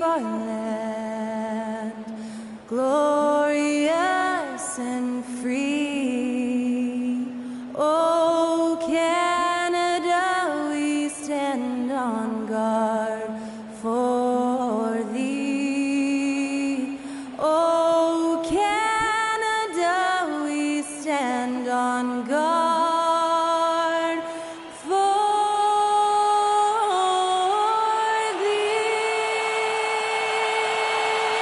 our land, glorious and free. Oh, Canada, we stand on guard for thee. Oh, Canada, we stand on guard for thee.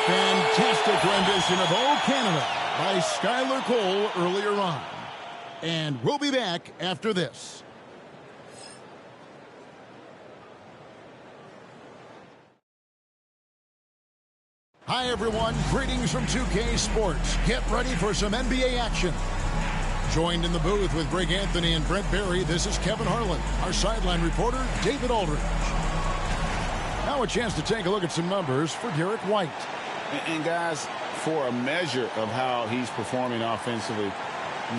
Fantastic rendition of "Oh Canada" by Skylar Cole earlier on. And we'll be back after this. Hi, everyone. Greetings from 2K Sports. Get ready for some NBA action. Joined in the booth with Greg Anthony and Brent Barry, this is Kevin Harlan. Our sideline reporter, David Aldridge. Now a chance to take a look at some numbers for Derek White. And guys, for a measure of how he's performing offensively,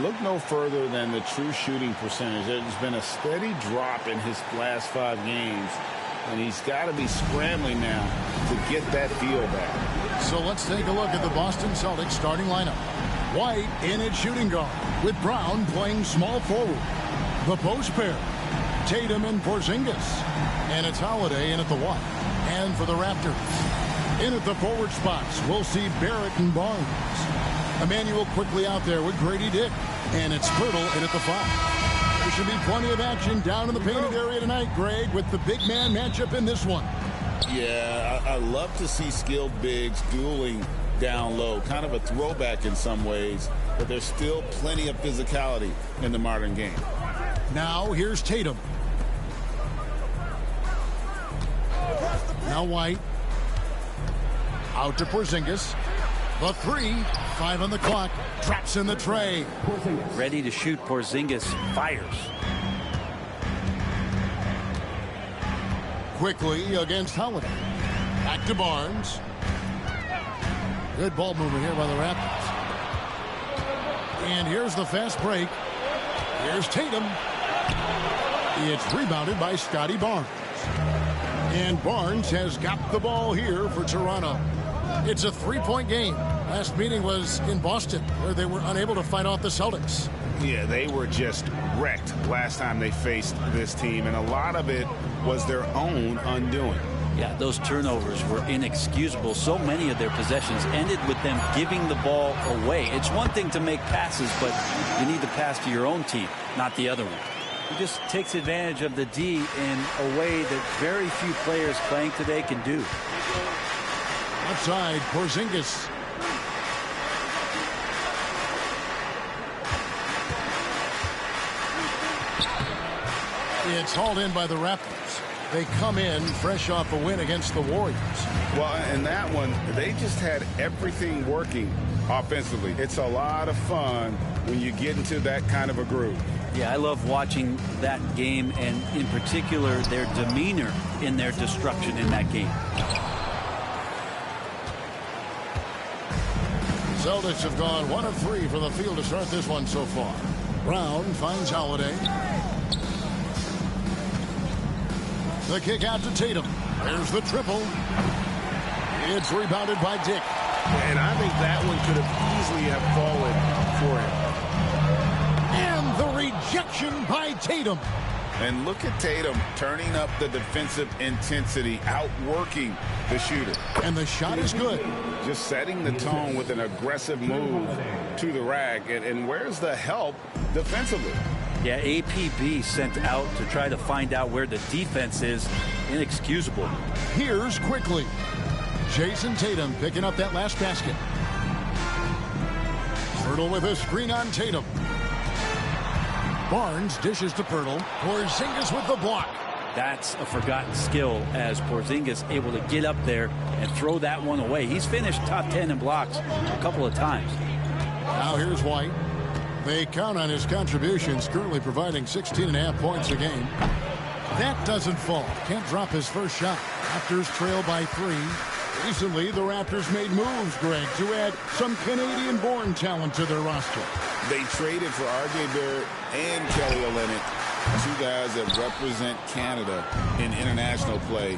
look no further than the true shooting percentage. There's been a steady drop in his last 5 games, and he's got to be scrambling now to get that feel back. So let's take a look at the Boston Celtics starting lineup. White in at shooting guard, with Brown playing small forward. The post pair, Tatum and Porzingis. And it's Holiday in at the 1. And for the Raptors, in at the forward spots, we'll see Barrett and Barnes. Emmanuel quickly out there with Grady Dick. And it's Pirtle in at the 5. There should be plenty of action down in the painted area tonight, Greg, with the big man matchup in this one. Yeah, I love to see skilled bigs dueling down low. Kind of a throwback in some ways, but there's still plenty of physicality in the modern game. Now here's Tatum. Now White. Out to Porzingis. The 3, 5 on the clock, drops in the tray. Ready to shoot. Porzingis fires. Quickly against Holiday. Back to Barnes. Good ball movement here by the Raptors. And here's the fast break. Here's Tatum. It's rebounded by Scotty Barnes. And Barnes has got the ball here for Toronto. It's a 3-point game. Last meeting was in Boston, where they were unable to fight off the Celtics. Yeah, they were just wrecked last time they faced this team, and a lot of it was their own undoing. Yeah, those turnovers were inexcusable. So many of their possessions ended with them giving the ball away. It's one thing to make passes, but you need to pass to your own team, not the other one. He just takes advantage of the D in a way that very few players playing today can do. Outside, Porzingis. It's hauled in by the Raptors. They come in fresh off a win against the Warriors. Well, in that one, they just had everything working offensively. It's a lot of fun when you get into that kind of a groove. Yeah, I love watching that game, and in particular, their demeanor in their destruction in that game. Celtics have gone 1 of 3 from the field to start this one so far. Brown finds Holiday. The kick out to Tatum. There's the triple. It's rebounded by Dick. And I think that one could have easily have fallen for him. And the rejection by Tatum. And look at Tatum turning up the defensive intensity, outworking the shooter. And the shot is good. Just setting the tone with an aggressive move to the rack. And where's the help defensively? Yeah, APB sent out to try to find out where the defense is. Inexcusable. Here's quickly. Jason Tatum picking up that last basket. Pirtle with a screen on Tatum. Barnes dishes to Pirtle. Porzingis with the block. That's a forgotten skill, as Porzingis able to get up there and throw that one away. He's finished top 10 in blocks a couple of times. Now here's White. They count on his contributions, currently providing 16.5 points a game. That doesn't fall. Can't drop his first shot. Raptors trail by 3. Recently, the Raptors made moves, Greg, to add some Canadian-born talent to their roster. They traded for R.J. Barrett and Kelly Olynyk, 2 guys that represent Canada in international play.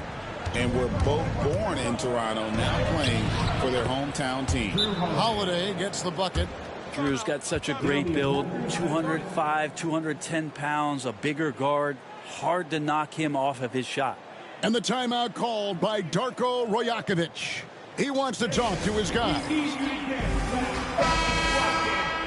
and were both born in Toronto, now playing for their hometown team. Holiday gets the bucket. Drew's got such a great build, 205, 210 pounds, a bigger guard. Hard to knock him off of his shot. And the timeout called by Darko Rajakovic. He wants to talk to his guys.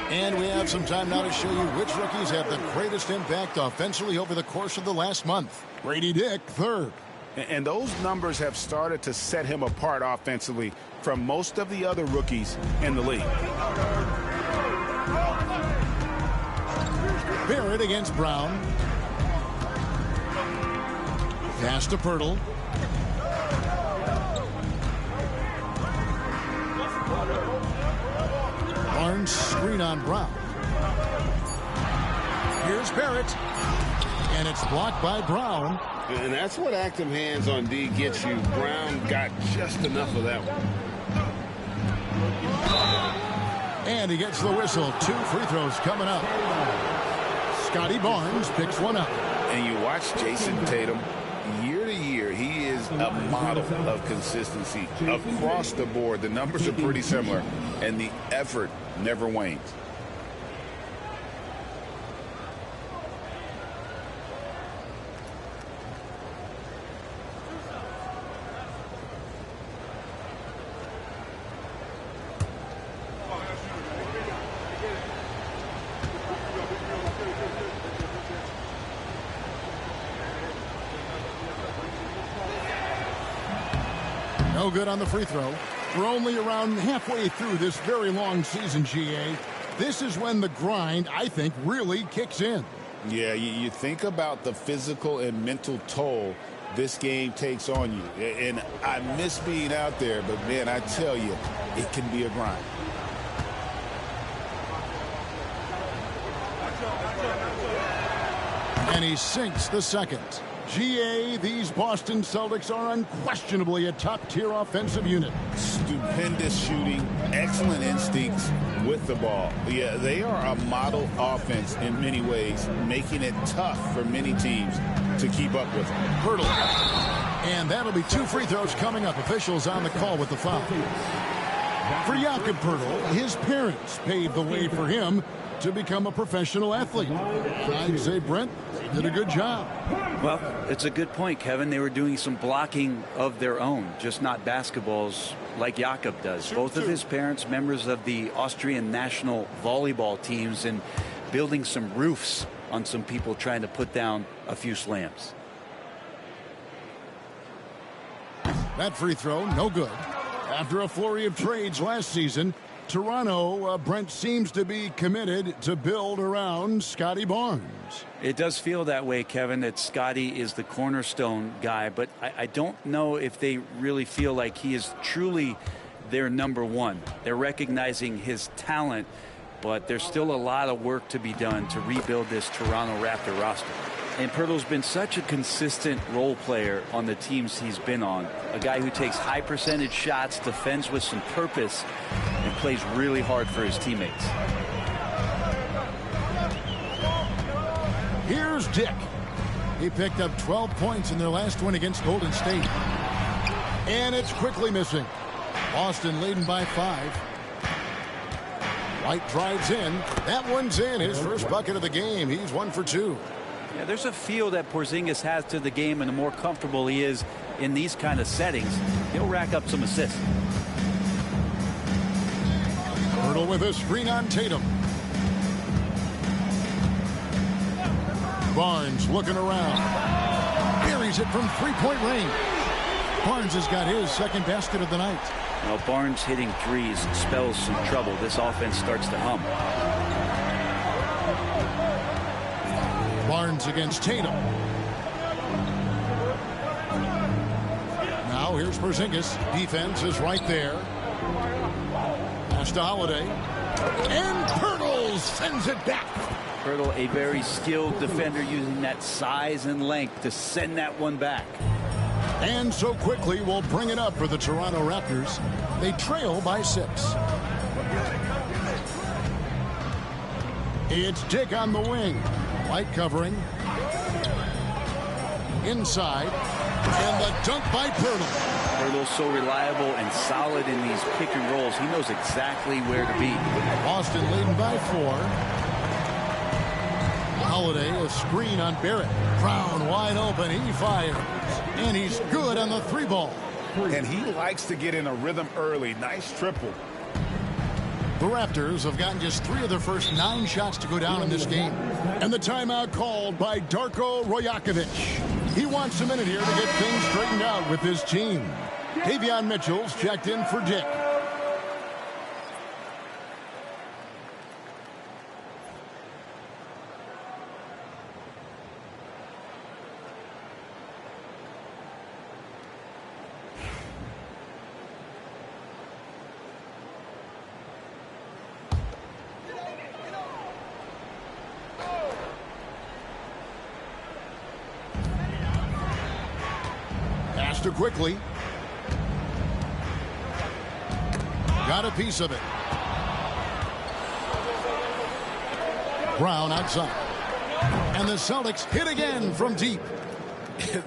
And we have some time now to show you which rookies have the greatest impact offensively over the course of the last month. Grady Dick, third. And those numbers have started to set him apart offensively from most of the other rookies in the league. Barrett against Brown. Pass to Pirtle. Barnes screen on Brown. Here's Barrett. And it's blocked by Brown. And that's what active hands on D gets you. Brown got just enough of that one. And he gets the whistle. 2 free throws coming up. Scotty Barnes picks one up. And you watch Jason Tatum. Year to year, he is a model of consistency. Across the board, the numbers are pretty similar, and the effort never wanes. No good on the free throw. We're only around halfway through this very long season, GA. This is when the grind, I think, really kicks in. Yeah, you think about the physical and mental toll this game takes on you. And I miss being out there, but, man, I tell you, it can be a grind. And he sinks the second. GA, these Boston Celtics are unquestionably a top-tier offensive unit. Stupendous shooting, excellent instincts with the ball. Yeah, they are a model offense in many ways, making it tough for many teams to keep up with them. Pirtle. And that'll be 2 free throws coming up. Officials on the call with the foul. For Jakob Pirtle, his parents paved the way for him to become a professional athlete. I'd say Brent did a good job. Well, it's a good point, Kevin. They were doing some blocking of their own, just not basketballs like Jakob does. Both of his parents, members of the Austrian national volleyball teams, and building some roofs on some people trying to put down a few slams. That free throw, no good. After a flurry of trades last season, Toronto, Brent, seems to be committed to build around Scotty Barnes. It does feel that way, Kevin, that Scotty is the cornerstone guy, but I don't know if they really feel like he is truly their number one. They're recognizing his talent, but there's still a lot of work to be done to rebuild this Toronto Raptor roster. And Pirtle's been such a consistent role player on the teams he's been on. A guy who takes high percentage shots, defends with some purpose, and plays really hard for his teammates. Here's Dick. He picked up 12 points in their last win against Golden State. And it's quickly missing. Boston leading by 5. White drives in. That one's in. His first bucket of the game. He's 1 for 2. Yeah, there's a feel that Porzingis has to the game, and the more comfortable he is in these kind of settings, he'll rack up some assists. Pirtle with a screen on Tatum. Barnes looking around. Buries it from three-point range. Barnes has got his second basket of the night. Well, Barnes hitting threes spells some trouble. This offense starts to hum. Barnes against Tatum. Now here's Porzingis. Defense is right there. Pass to Holiday. And Pirtle sends it back. Pirtle, a very skilled defender, using that size and length to send that one back. And so quickly we'll bring it up for the Toronto Raptors. They trail by 6. It's Dick on the wing. White covering. Inside. And the dunk by Pirtle. Pirtle's so reliable and solid in these pick and rolls. He knows exactly where to be. Boston leading by 4. Holiday, a screen on Barrett. Brown wide open. He fires. And he's good on the 3-ball. And he likes to get in a rhythm early. Nice triple. The Raptors have gotten just 3 of their first 9 shots to go down in this game. And the timeout called by Darko Rajakovic. He wants a minute here to get things straightened out with his team. Davion Mitchell's checked in for Dick. Too quickly. Got a piece of it. Brown outside. And the Celtics hit again from deep.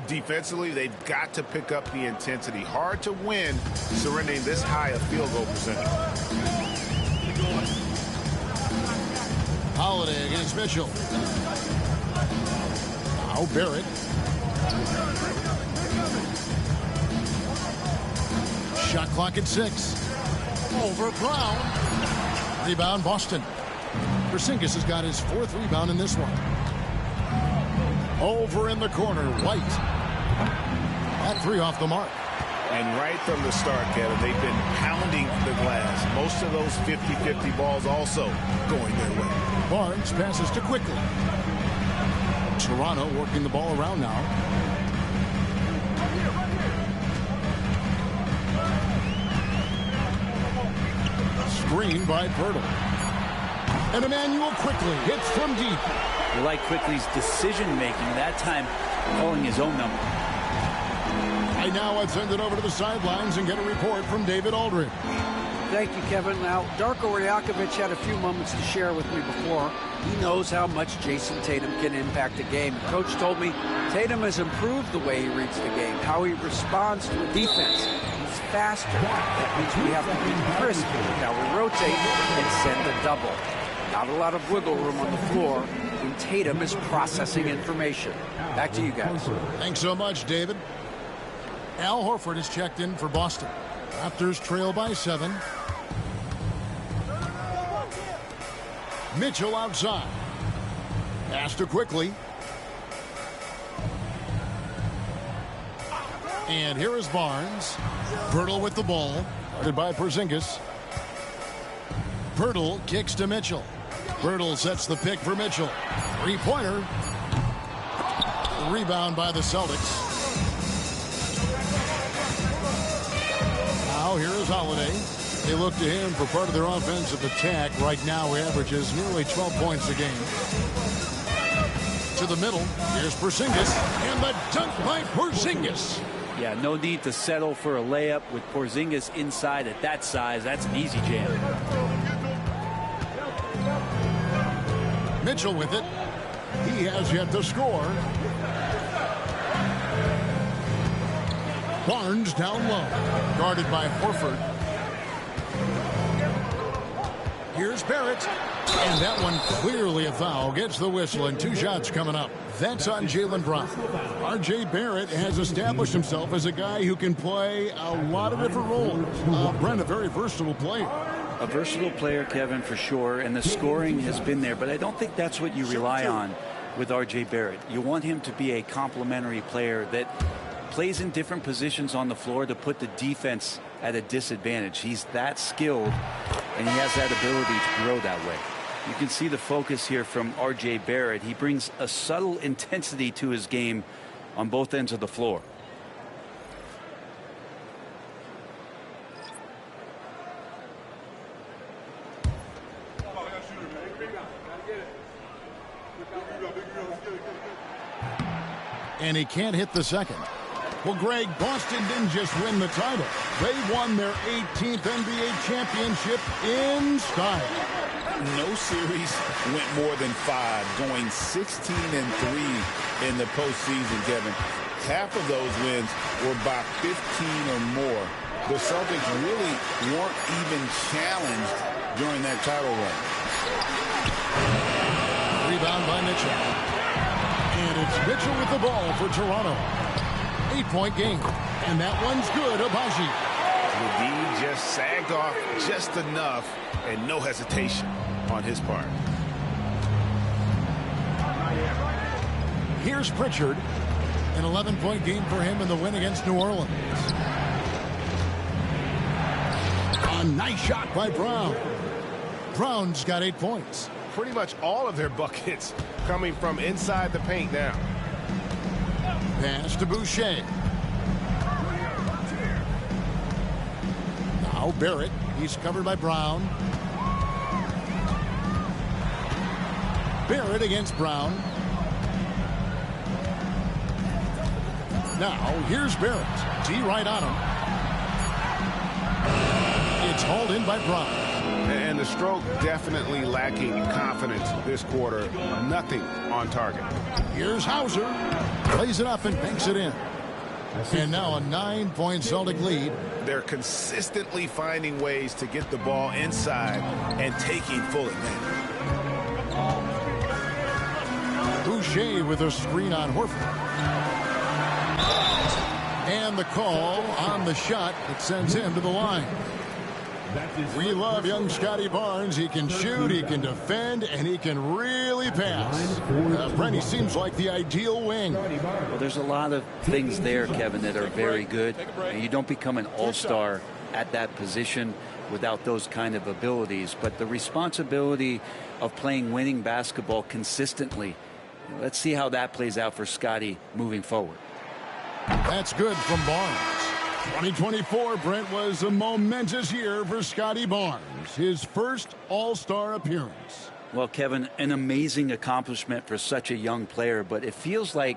Defensively, they've got to pick up the intensity. Hard to win surrendering this high a field goal percentage. Holiday against Mitchell. Now Barrett. Shot clock at 6. Over Brown. Rebound Boston. Porzingis has got his 4th rebound in this one. Over in the corner, White. That 3 off the mark. And right from the start, Kevin, they've been pounding the glass. Most of those 50-50 balls also going their way. Barnes passes to Quickly. Toronto working the ball around now. Screen by Pirtle. And Emmanuel Quickly hits from deep. You like Quickly's decision-making, that time calling his own number. Right now, I'd send it over to the sidelines and get a report from David Aldridge. Thank you, Kevin. Now, Darko Rajakovic had a few moments to share with me before. He knows how much Jason Tatum can impact a game. Coach told me Tatum has improved the way he reads the game, how he responds to a defense. He's faster. That means we have to be crisp with how we rotate and send a double. Not a lot of wiggle room on the floor when Tatum is processing information. Back to you guys. Thanks so much, David. Al Horford is checked in for Boston. Raptors trail by 7. Mitchell outside. Pass to Quickly. And here is Barnes. Pirtle with the ball. Guarded by Porzingis. Pirtle kicks to Mitchell. Pirtle sets the pick for Mitchell. 3-pointer. Rebound by the Celtics. Now here is Holiday. They look to him for part of their offensive attack. Right now he averages nearly 12 points a game. To the middle. Here's Porzingis. And the dunk by Porzingis. Yeah, no need to settle for a layup with Porzingis inside at that size. That's an easy jam. Mitchell with it. He has yet to score. Barnes down low. Guarded by Horford. Here's Barrett. And that one clearly a foul. Gets the whistle and 2 shots coming up. That's on Jaylen Brown. R.J. Barrett has established himself as a guy who can play a lot of different roles. Brent, a very versatile player. A versatile player, Kevin, for sure, and the scoring has been there, but I don't think that's what you rely on with R.J. Barrett. You want him to be a complementary player that plays in different positions on the floor to put the defense at a disadvantage. He's that skilled, and he has that ability to grow that way. You can see the focus here from R.J. Barrett. He brings a subtle intensity to his game on both ends of the floor. And he can't hit the second. Well, Greg, Boston didn't just win the title. They won their 18th NBA championship in style. No series went more than 5, going 16-3 in the postseason, Kevin. half of those wins were by 15 or more. The Celtics really weren't even challenged during that title run. Rebound by Mitchell. And it's Mitchell with the ball for Toronto. 8-point game. And that one's good, Abaji. The D just sagged off just enough, and no hesitation on his part. Here's Pritchard. An 11-point game for him in the win against New Orleans. A nice shot by Brown. Brown's got 8 points. Pretty much all of their buckets coming from inside the paint now. Pass to Boucher. Now Barrett. He's covered by Brown. Barrett against Brown. Now here's Barrett. D right on him. It's hauled in by Brown. And the stroke definitely lacking confidence this quarter. Nothing on target. Here's Hauser. Plays it up and banks it in. And now a 9-point Celtic lead. They're consistently finding ways to get the ball inside and taking full advantage. Boucher with a screen on Horford. And the call on the shot that sends him to the line. We love young Scotty Barnes. He can shoot, he can defend, and he can really pass. Brent, he seems like the ideal wing. Well, there's a lot of things there, Kevin, that are very good. And you don't become an all-star at that position without those kind of abilities. But the responsibility of playing winning basketball consistently, let's see how that plays out for Scotty moving forward. That's good from Barnes. 2024, Brent, was a momentous year for Scotty Barnes. His first All-Star appearance. Well, Kevin, an amazing accomplishment for such a young player, but it feels like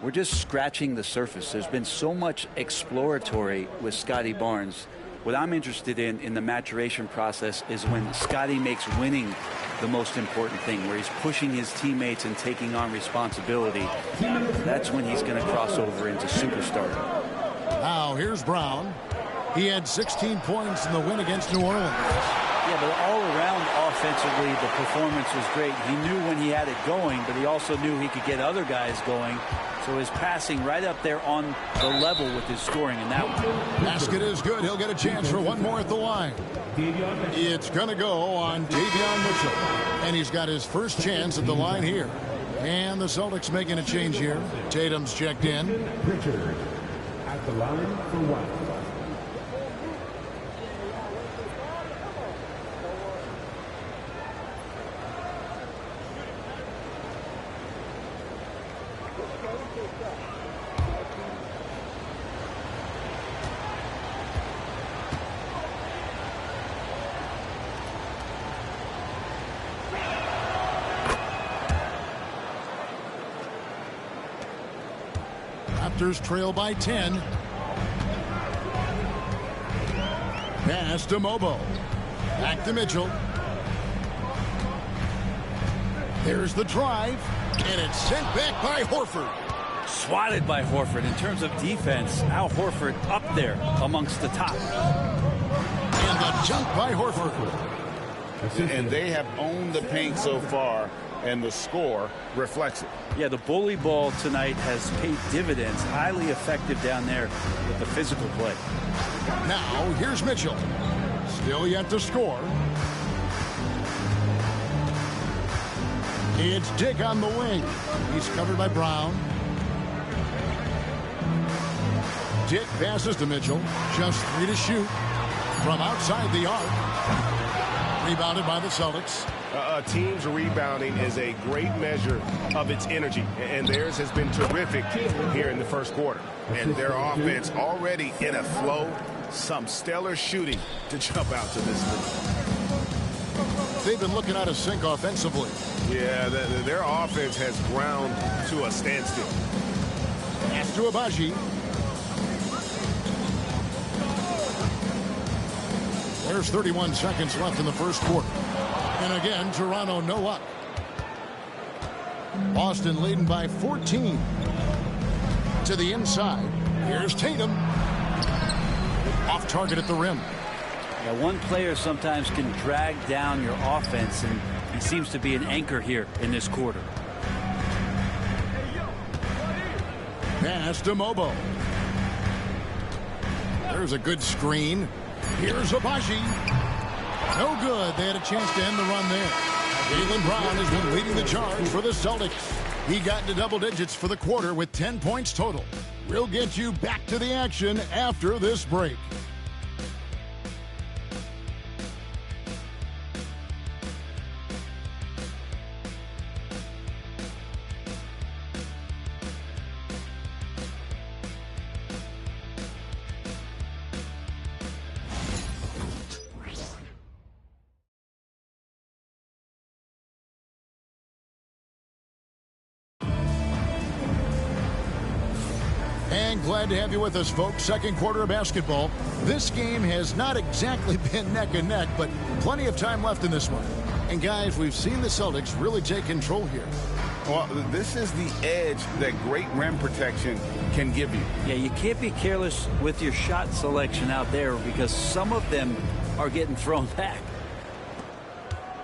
we're just scratching the surface. There's been so much exploratory with Scotty Barnes. What I'm interested in the maturation process is when Scotty makes winning the most important thing, where he's pushing his teammates and taking on responsibility. That's when he's going to cross over into superstardom. Now here's Brown. He had 16 points in the win against New Orleans. Yeah, but all around offensively, the performance was great. He knew when he had it going, but he also knew he could get other guys going. So his passing right up there on the level with his scoring in that one. Basket is good. He'll get a chance for one more at the line. It's going to go on Davion Mitchell. And he's got his first chance at the line here. And the Celtics making a change here. Tatum's checked in. Pritchard at the line for one. Raptors trail by 10. Pass to Mobo. Back to Mitchell. There's the drive. And it's sent back by Horford. Swatted by Horford. In terms of defense, Al Horford up there amongst the top. And the jump by Horford. And they have owned the paint so far, and the score reflects it. Yeah, the bully ball tonight has paid dividends. Highly effective down there with the physical play. Now, here's Mitchell. Still yet to score. It's Dick on the wing. He's covered by Brown. Dick passes to Mitchell. Just 3 to shoot from outside the arc. Rebounded by the Celtics. A team's rebounding is a great measure of its energy, and theirs has been terrific here in the first quarter. And their offense already in a flow. Some stellar shooting to jump out to this lead. They've been looking out of sync offensively. Yeah, their offense has ground to a standstill. Pass to Abaji. There's 31 seconds left in the first quarter. And again, Toronto no up. Boston leading by 14. To the inside. Here's Tatum. Off target at the rim. Yeah, one player sometimes can drag down your offense, and he seems to be an anchor here in this quarter. Pass to Mobo. There's a good screen. Here's Abaji. No good. They had a chance to end the run there. Jaylen Brown has been leading the charge for the Celtics. He got into double digits for the quarter with 10 points total. We'll get you back to the action after this break. And glad to have you with us, folks. Second quarter of basketball. This game has not exactly been neck and neck, but plenty of time left in this one. And guys, we've seen the Celtics really take control here. Well, this is the edge that great rim protection can give you. Yeah, you can't be careless with your shot selection out there because some of them are getting thrown back.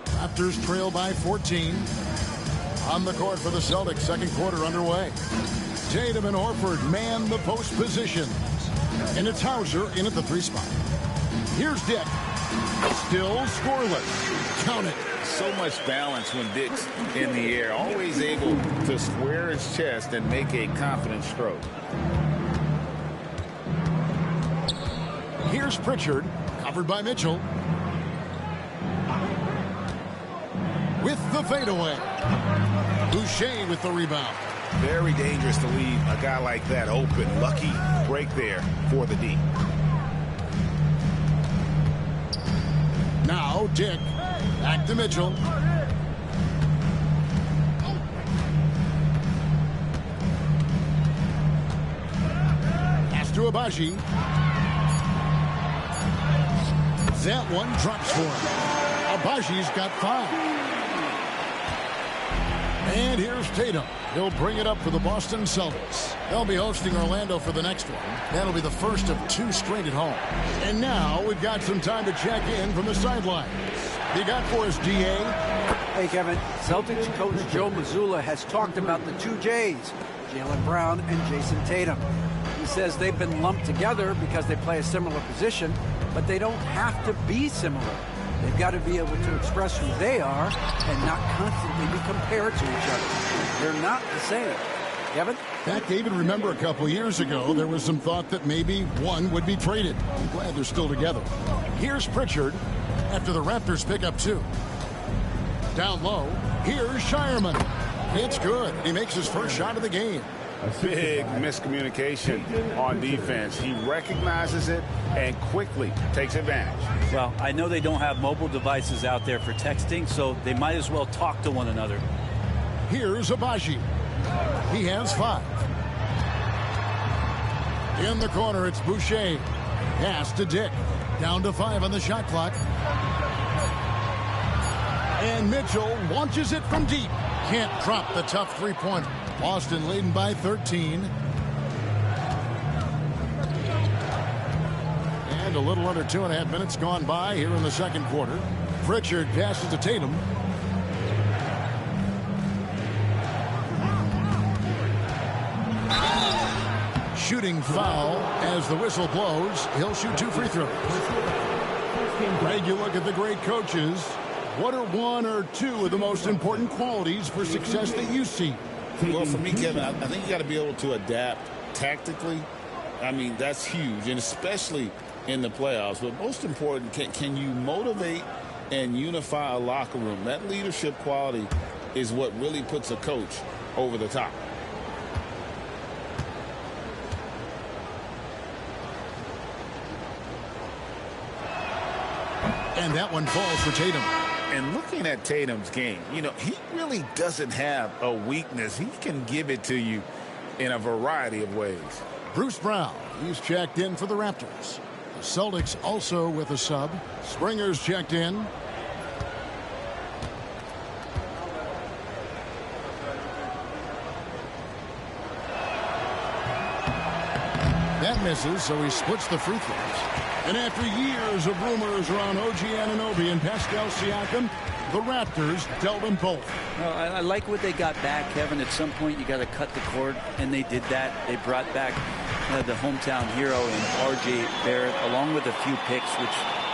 Raptors trail by 14. On the court for the Celtics, second quarter underway. Tatum and Horford man the post position. And it's Hauser in at the 3 spot. Here's Dick. Still scoreless. Count it. So much balance when Dick's in the air. Always able to square his chest and make a confident stroke. Here's Pritchard. Covered by Mitchell. With the fadeaway. Boucher with the rebound. Very dangerous to leave a guy like that open. Lucky break there for the D. Now Dick. Back to Mitchell. Pass to Abaji. That one drops for him. Abaji's got 5. And here's Tatum. He'll bring it up for the Boston Celtics. They'll be hosting Orlando for the next one. That'll be the first of 2 straight at home. And now we've got some time to check in from the sidelines. You got for us, DA? Hey, Kevin. Celtics coach Joe Mazzulla has talked about the 2 J's, Jaylen Brown and Jason Tatum. He says they've been lumped together because they play a similar position, but they don't have to be similar. They've got to be able to express who they are and not constantly be compared to each other. They're not the same. Kevin? In fact, David, remember a couple years ago, there was some thought that maybe one would be traded. I'm glad they're still together. Here's Pritchard after the Raptors pick up 2. Down low, here's Shireman. It's good. He makes his first shot of the game. Big miscommunication on defense. He recognizes it and quickly takes advantage. Well, I know they don't have mobile devices out there for texting, so they might as well talk to one another. Here's Abaji. He has 5. In the corner, it's Boucher. Pass to Dick. Down to 5 on the shot clock. And Mitchell launches it from deep. Can't drop the tough 3-pointer. Boston leading by 13. And a little under 2.5 minutes gone by here in the second quarter. Pritchard passes to Tatum. Shooting foul as the whistle blows. He'll shoot 2 free throws. Greg, you look at the great coaches. What are 1 or 2 of the most important qualities for success that you see? Well, for me, Kevin, I think you got to be able to adapt tactically. I mean, that's huge, and especially in the playoffs. But most important, can you motivate and unify a locker room? That leadership quality is what really puts a coach over the top. And that one falls for Tatum. And looking at Tatum's game, you know, he really doesn't have a weakness. He can give it to you in a variety of ways. Bruce Brown, he's checked in for the Raptors. The Celtics also with a sub. Springer's checked in. Tatum misses, so he splits the free throws. And after years of rumors around OG Anunoby and Pascal Siakam, the Raptors dealt them both. Well, I like what they got back, Kevin. At some point, you got to cut the cord, and they did that. They brought back the hometown hero in R.J. Barrett, along with a few picks, which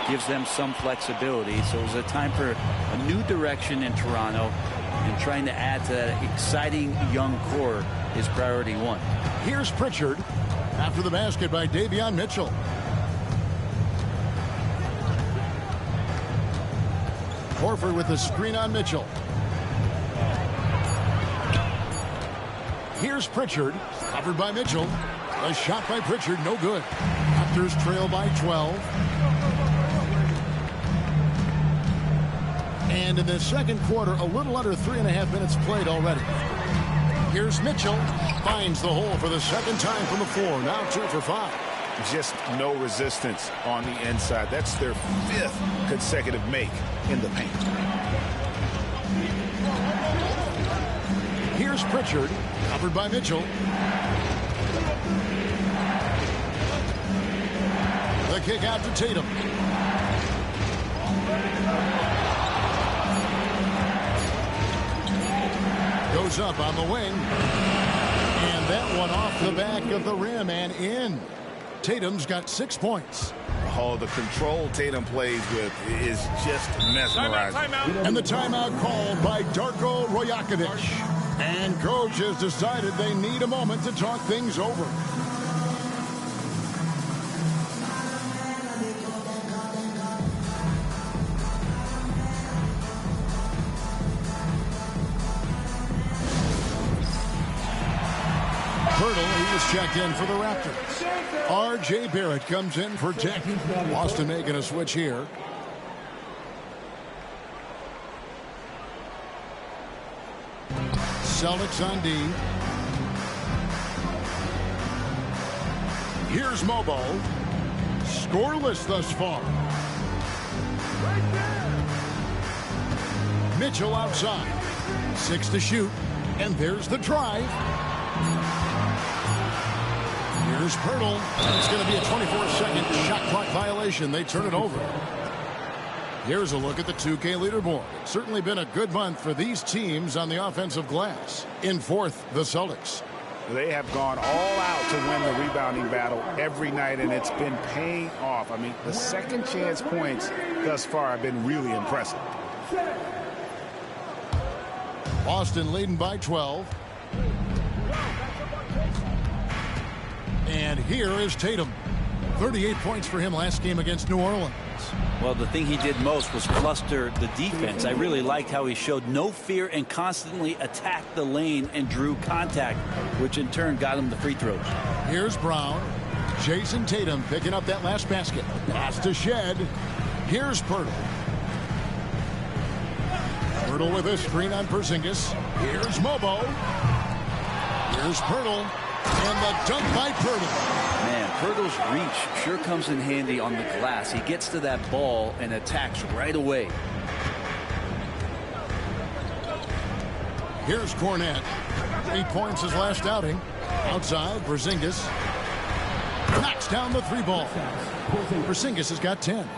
gives them some flexibility. So it was a time for a new direction in Toronto, and trying to add to that exciting young core is priority one. Here's Pritchard after the basket by Davion Mitchell. Horford with the screen on Mitchell. Here's Pritchard, covered by Mitchell. A shot by Pritchard, no good. Raptors trail by 12. And in the second quarter, a little under 3.5 minutes played already. Here's Mitchell, finds the hole for the second time from the floor. Now 2 for 5. Just no resistance on the inside. That's their 5th consecutive make in the paint. Here's Pritchard, covered by Mitchell. The kick out to Tatum. Goes up on the wing. And that one off the back of the rim and in. Tatum's got 6 points. Oh, the control Tatum plays with is just mesmerizing. And the timeout called by Darko Rajakovic. And coach has decided they need a moment to talk things over. He was checked in for the Raptors. R.J. Barrett comes in for Tech. Boston making a switch here. Celtics on D. Here's Mobo. Scoreless thus far. Mitchell outside. 6 to shoot. And there's the drive. Here's Pirtle. It's going to be a 24-second shot clock violation. They turn it over. Here's a look at the 2K leaderboard. It's certainly been a good month for these teams on the offensive glass. In 4th, the Celtics. They have gone all out to win the rebounding battle every night, and it's been paying off. I mean, the second chance points thus far have been really impressive. Boston leading by 12. And here is Tatum. 38 points for him last game against New Orleans. Well, the thing he did most was cluster the defense. I really liked how he showed no fear and constantly attacked the lane and drew contact, which in turn got him the free throws. Here's Brown. Jason Tatum picking up that last basket. Pass to Shed. Here's Pirtle. Pirtle with a screen on Porzingis. Here's Mobo. Here's Pirtle. And the dunk by Pirtle. Man, Pirtle's reach sure comes in handy on the glass. He gets to that ball and attacks right away. Here's Cornette. 8 points his last outing. Outside, Porzingis knocks down the 3 ball. Porzingis has got 10.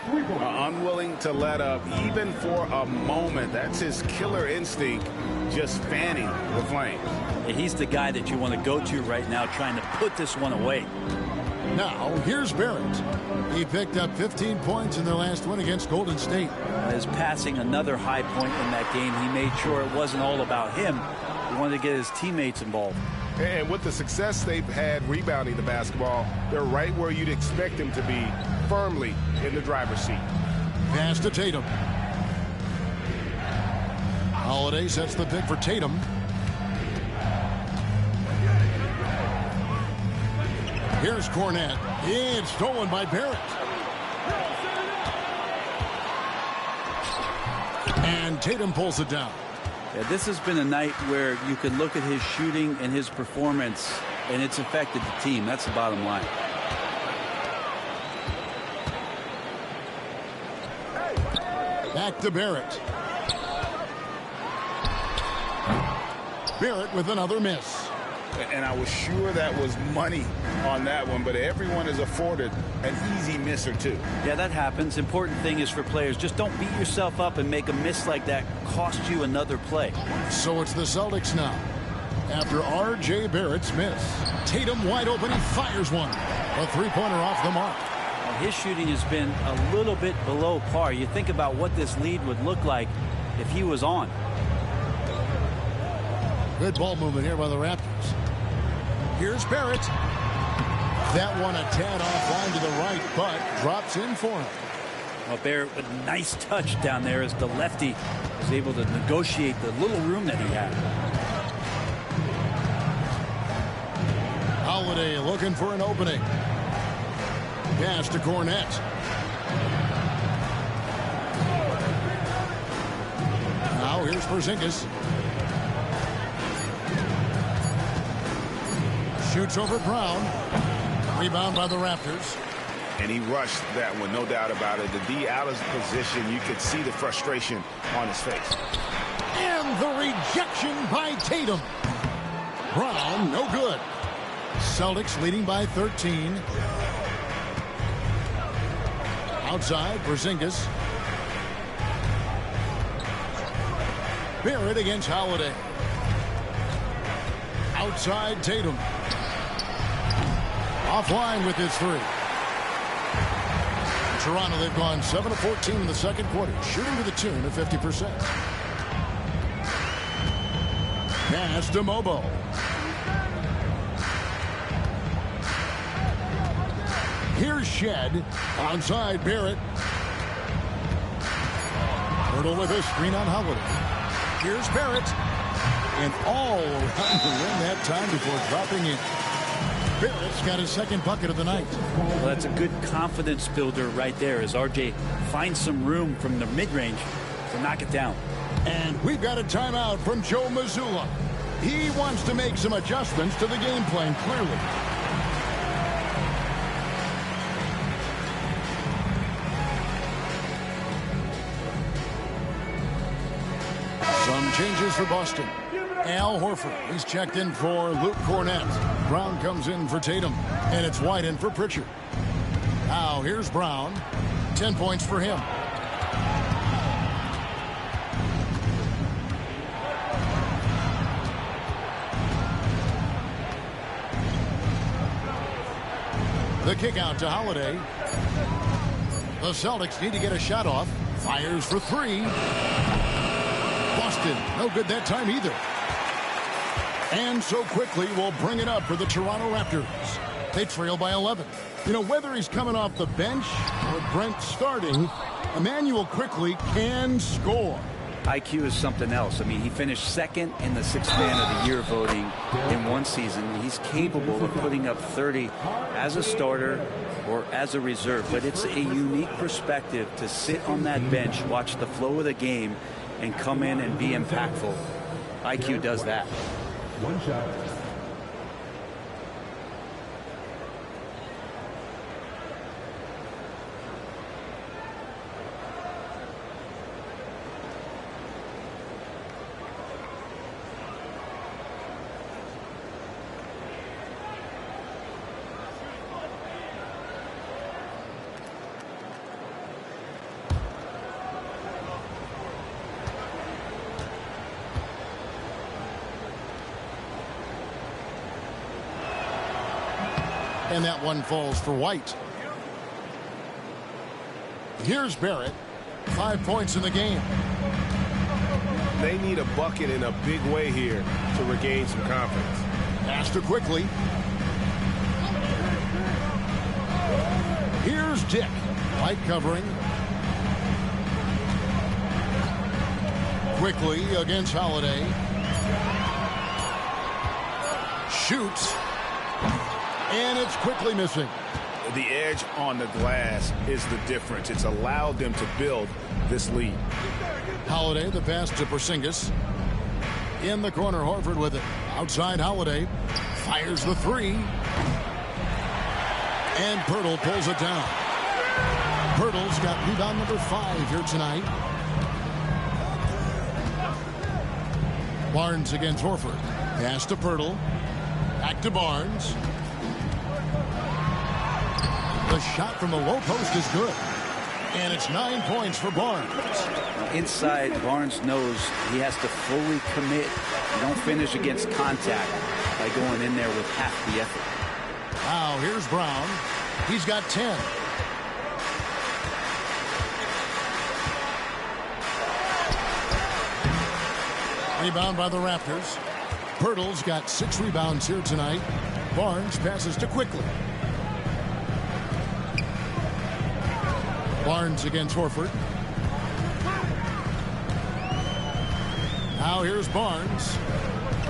Unwilling to let up even for a moment. That's his killer instinct, just fanning the flame. He's the guy that you want to go to right now, trying to put this one away. Now, here's Barrett. He picked up 15 points in their last win against Golden State. His passing, another high point in that game. He made sure it wasn't all about him. He wanted to get his teammates involved. And with the success they've had rebounding the basketball, they're right where you'd expect them to be, firmly in the driver's seat. Pass to Tatum. Holiday sets the pick for Tatum. Here's Cornette. It's stolen by Barrett. And Tatum pulls it down. Yeah, this has been a night where you can look at his shooting and his performance, and it's affected the team. That's the bottom line. Back to Barrett. Barrett with another miss. And I was sure that was money on that one, but everyone is afforded an easy miss or two. Yeah, that happens. Important thing is for players, just don't beat yourself up and make a miss like that cost you another play. So it's the Celtics now. After R.J. Barrett's miss, Tatum wide open, he fires one. A three-pointer off the mark. Well, his shooting has been a little bit below par. You think about what this lead would look like if he was on. Good ball movement here by the Raptors. Here's Barrett. That one a tad offline to the right, but drops in for him. Well, Barrett with a nice touch down there as the lefty was able to negotiate the little room that he had. Holiday looking for an opening. Pass to Cornette. Now here's Porzingis. Shoots over Brown. Rebound by the Raptors. And he rushed that one, no doubt about it. The D out of position, you could see the frustration on his face. And the rejection by Tatum. Brown, no good. Celtics leading by 13. Outside, Porzingis. Barrett against Holiday. Outside, Tatum. Offline with his three. Toronto, they've gone 7 of 14 in the second quarter, shooting to the tune of 50%. Pass to Mobo. Here's Shed. Onside, Barrett. Hurdle with a screen on Holiday. Here's Barrett. And all around the rim that time before dropping in. Barrett's got his second bucket of the night. Well, that's a good confidence builder right there as RJ finds some room from the mid-range to knock it down. And we've got a timeout from Joe Mazzulla. He wants to make some adjustments to the game plan, clearly. Some changes for Boston. Al Horford, he's checked in for Luke Cornette. Brown comes in for Tatum, and it's White in for Pritchard. Now here's Brown. 10 points for him. The kick out to Holiday. The Celtics need to get a shot off. Fires for three. Boston, no good that time either. And so quickly we'll bring it up for the Toronto Raptors. They trail by 11. You know, whether he's coming off the bench or Brent starting, Emmanuel quickly can score. IQ is something else. I mean, he finished second in the Sixth Man of the Year voting in one season. He's capable of putting up 30 as a starter or as a reserve. But it's a unique perspective to sit on that bench, watch the flow of the game, and come in and be impactful. IQ does that. One shot. And that one falls for White. Here's Barrett. 5 points in the game. They need a bucket in a big way here to regain some confidence. Pass to quickly. Here's Dick. White covering. Quickly against Holiday. Shoots. And it's quickly missing. The edge on the glass is the difference. It's allowed them to build this lead. Holiday, the pass to Porzingis. In the corner, Horford with it. Outside, Holiday. Fires the three. And Pirtle pulls it down. Pirtle's got rebound number 5 here tonight. Barnes against Horford. Pass to Pirtle. Back to Barnes. The shot from the low post is good. And it's 9 points for Barnes. Inside, Barnes knows he has to fully commit. You don't finish against contact by going in there with half the effort. Now here's Brown. He's got 10. Rebound by the Raptors. Pirtle's got 6 rebounds here tonight. Barnes passes to Quickly. Barnes against Horford. Now here's Barnes.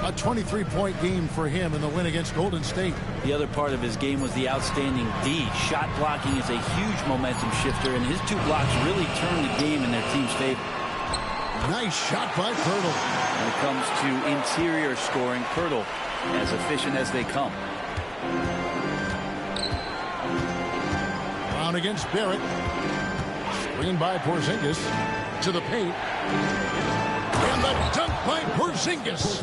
A 23-point game for him in the win against Golden State. The other part of his game was the outstanding D. Shot blocking is a huge momentum shifter, and his 2 blocks really turned the game in their team's favor. Nice shot by Pirtle. When it comes to interior scoring, Pirtle as efficient as they come. Brown against Barrett. Screen by Porzingis. To the paint. And the dunk by Porzingis.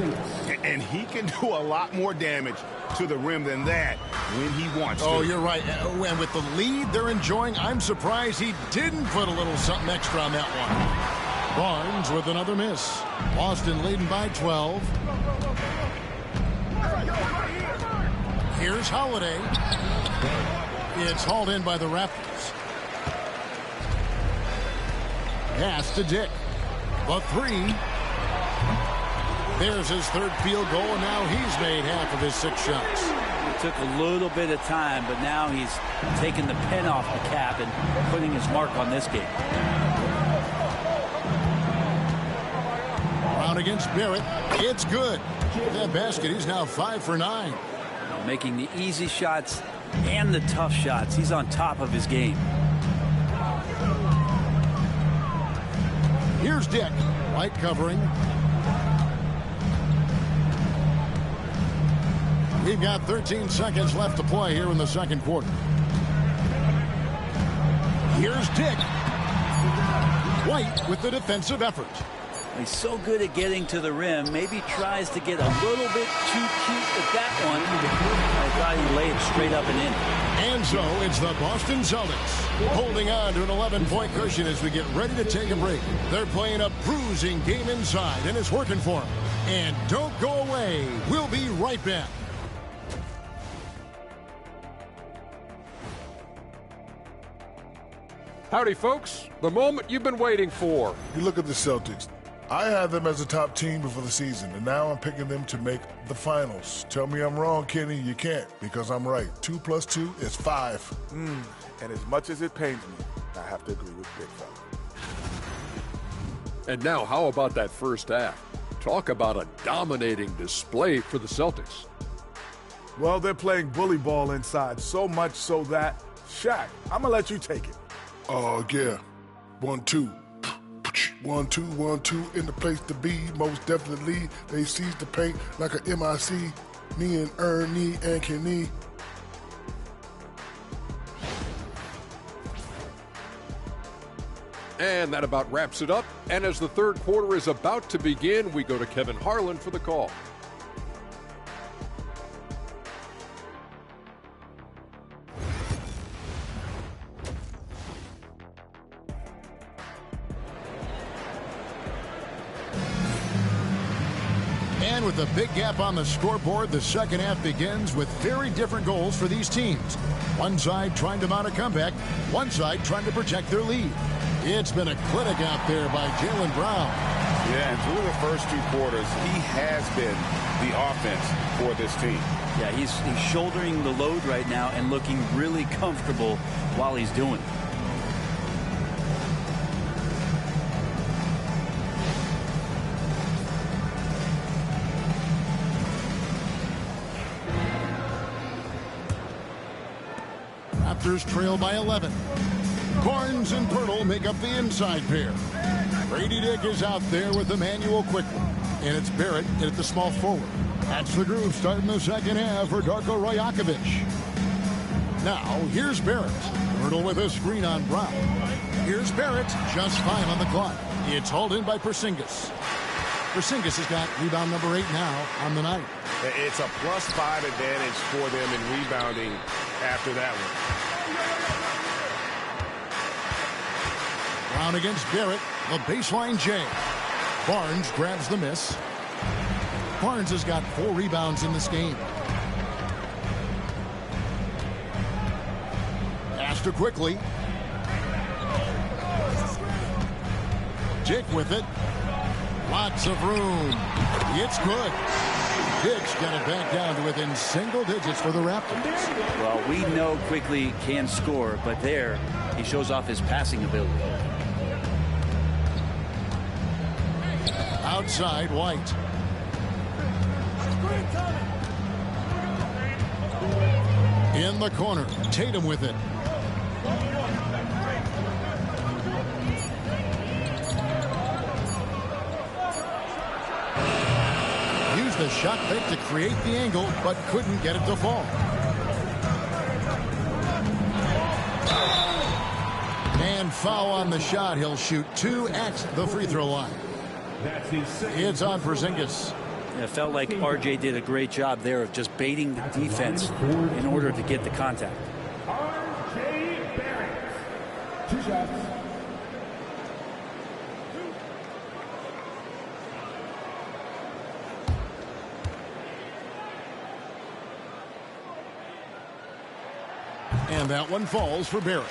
And he can do a lot more damage to the rim than that when he wants to. Oh, you're right. And with the lead they're enjoying, I'm surprised he didn't put a little something extra on that one. Barnes with another miss. Boston leading by 12. Here's Holiday. It's hauled in by the Raptors. Pass to Dick. The 3. There's his 3rd field goal, and now he's made half of his 6 shots. It took a little bit of time, but now he's taking the pen off the cap and putting his mark on this game. Brown against Barrett. It's good. That basket, he's now 5 for 9. Making the easy shots and the tough shots. He's on top of his game. Here's Dick. White covering. We've got 13 seconds left to play here in the second quarter. Here's Dick. White with the defensive effort. He's so good at getting to the rim. Maybe tries to get a little bit too cute with that one. I thought he laid straight up and in. And so it's the Boston Celtics holding on to an 11-point cushion as we get ready to take a break. They're playing a bruising game inside, and it's working for them. And don't go away. We'll be right back. Howdy, folks. The moment you've been waiting for. You look at the Celtics. I had them as a top team before the season, and now I'm picking them to make the finals. Tell me I'm wrong, Kenny. You can't, because I'm right. 2 + 2 is 5. And as much as it pains me, I have to agree with Big Fella. And now, how about that first half? Talk about a dominating display for the Celtics. Well, they're playing bully ball inside, so much so that, Shaq, I'm going to let you take it. Oh, yeah. 1-2. 1-2, 1-2 in the place to be. Most definitely, they seize the paint like a MIC. Me and Ernie and Kenny. And that about wraps it up. And as the third quarter is about to begin, we go to Kevin Harlan for the call. And with a big gap on the scoreboard, the second half begins with very different goals for these teams. One side trying to mount a comeback, one side trying to protect their lead. It's been a clinic out there by Jaylen Brown. Yeah, and through the first 2 quarters, he has been the offense for this team. Yeah, he's shouldering the load right now and looking really comfortable while he's doing it. Raptors trail by 11. Barnes and Pirtle make up the inside pair. Grady Dick is out there with Emmanuel Quickly. And it's Barrett at the small forward. That's the groove starting the second half for Darko Rajakovic. Now, here's Barrett. Pirtle with a screen on Brown. Here's Barrett, just 5 on the clock. It's hauled in by Porzingis. Porzingis has got rebound number 8 now on the night. It's a +5 advantage for them in rebounding after that one. Brown against Barrett. The baseline J. Barnes grabs the miss. Barnes has got 4 rebounds in this game. Astor quickly. Dick with it. Lots of room. It's good. Dick's got it back down to within single digits for the Raptors. Well, we know Quickly can score, but there he shows off his passing ability. Outside, White. In the corner, Tatum with it. Used the shot fake to create the angle, but couldn't get it to fall. And foul on the shot. He'll shoot 2 at the free throw line. It's on Porzingis. It felt like RJ did a great job there of just baiting the defense in order to get the contact. RJ Barrett. 2 shots. And that one falls for Barrett.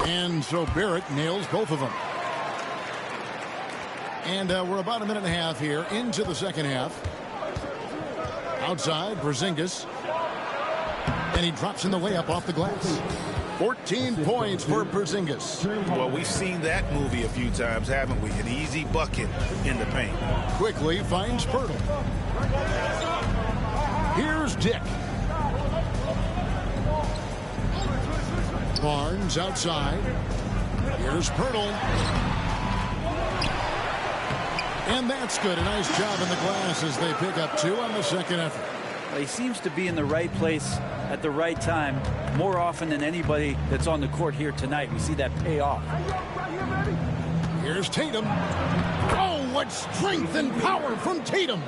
And so Barrett nails both of them. And we're about a minute and a half here into the second half. Outside, Porzingis. And he drops in the layup off the glass. 14 points for Porzingis. Well, we've seen that movie a few times, haven't we? An easy bucket in the paint. Quickly finds Pirtle. Here's Dick. Barnes outside. Here's Pirtle. And that's good. A nice job in the glass as they pick up 2 on the second effort. Well, he seems to be in the right place at the right time more often than anybody that's on the court here tonight. We see that pay off. Here's Tatum. Oh, what strength and power from Tatum.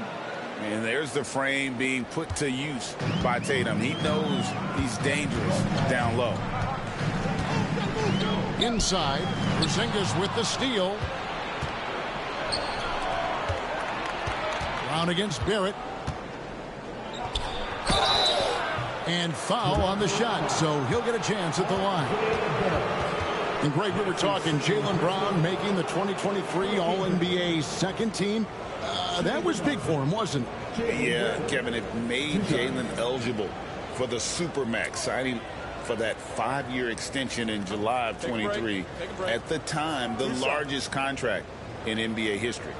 And there's the frame being put to use by Tatum. He knows he's dangerous down low. Inside, Porzingis with the steal. Brown against Barrett. And foul on the shot, so he'll get a chance at the line. And Greg, we were talking Jaylen Brown making the 2023 All-NBA second team. That was big for him, wasn't it? Yeah, Kevin, it made Jaylen eligible for the Supermax, signing for that 5-year extension in July of 23. At the time, the largest contract in NBA history.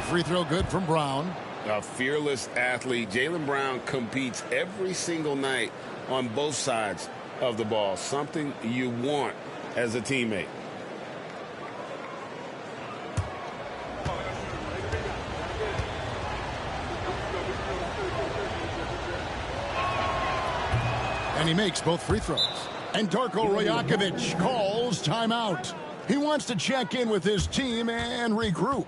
Free throw good from Brown. A fearless athlete. Jaylen Brown competes every single night on both sides of the ball. Something you want as a teammate. And he makes both free throws. And Darko Rajakovic calls timeout. He wants to check in with his team and regroup.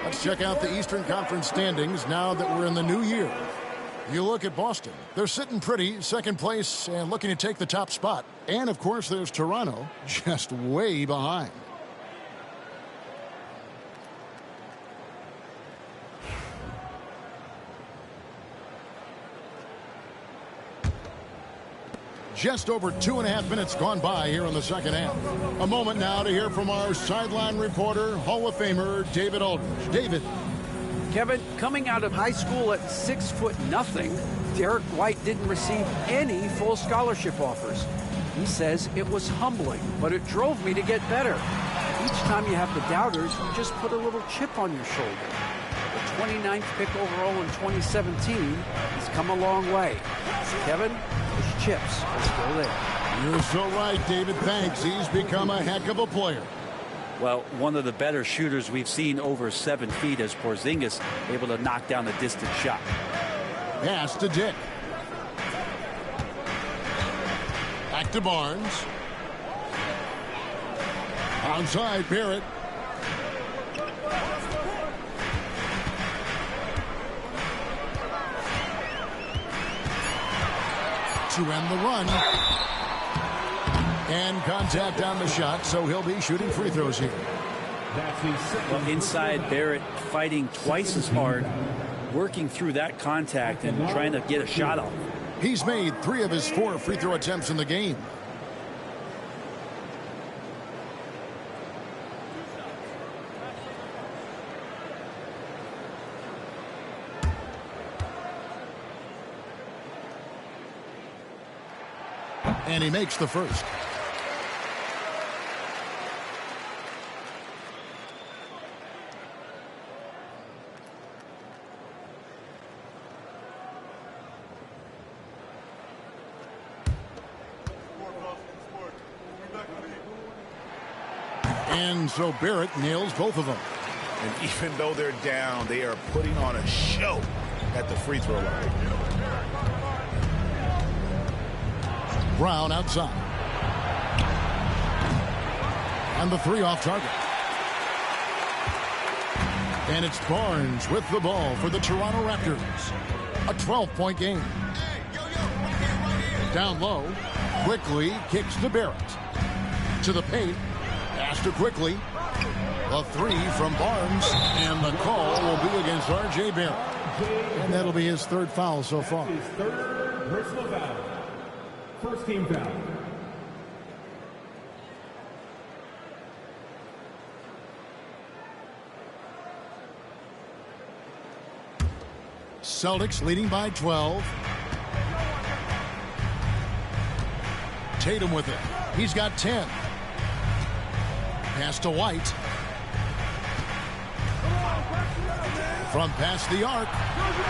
Let's check out the Eastern Conference standings now that we're in the new year. You look at Boston. They're sitting pretty, second place, and looking to take the top spot. And, of course, there's Toronto, just way behind. Just over 2.5 minutes gone by here in the second half. A moment now to hear from our sideline reporter, Hall of Famer David Aldridge. David. Kevin, coming out of high school at 6'0", Derek White didn't receive any full scholarship offers. He says it was humbling, but it drove me to get better. Each time you have the doubters, you just put a little chip on your shoulder. The 29th pick overall in 2017 has come a long way. Kevin, those chips are still there. You're so right, David. Thanks. He's become a heck of a player. Well, one of the better shooters we've seen over 7 feet as Porzingis, able to knock down a distant shot. Pass to Dick. Back to Barnes. Outside, Barrett. To end the run. And contact on the shot, so he'll be shooting free throws here. Well, inside, Barrett fighting twice as hard, working through that contact and trying to get a shot off. He's made 3 of his 4 free throw attempts in the game. And he makes the first. And so Barrett nails both of them. And even though they're down, they are putting on a show at the free throw line. Brown outside. And the 3 off target. And it's Barnes with the ball for the Toronto Raptors. A 12-point game. Down low. Quickly kicks to Barrett. To the paint. Pass to Quickly. A 3 from Barnes. And the call will be against R.J. Barrett. And that'll be his 3rd foul so far. His 3rd personal foul. First team foul. Celtics leading by 12. Tatum with it. He's got 10. Pass to White. From past the arc.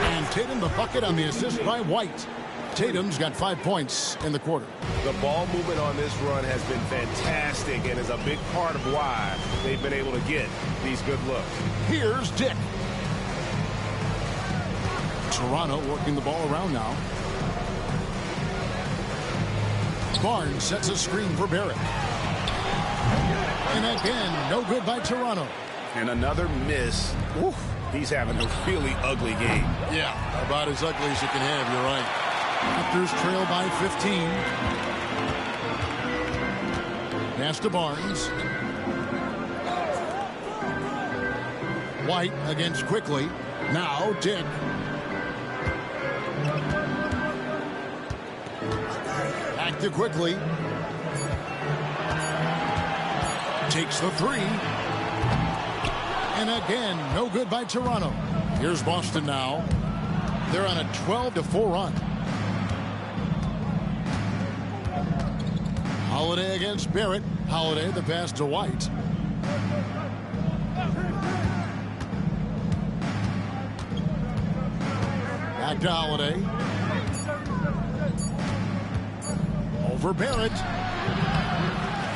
And Tatum the bucket on the assist by White. Tatum's got 5 points in the quarter. The ball movement on this run has been fantastic and is a big part of why they've been able to get these good looks. Here's Dick. Toronto working the ball around now. Barnes sets a screen for Barrett. And again, no good by Toronto. And another miss. Oof, he's having a really ugly game. Yeah, about as ugly as you can have, you're right. Raptors trail by 15. Pass to Barnes. White against Quickly. Now Dick. Back to Quickly. Takes the 3. And again, no good by Toronto. Here's Boston now. They're on a 12-4 run. Holiday against Barrett. Holiday the pass to White. Back to Holiday. Over Barrett.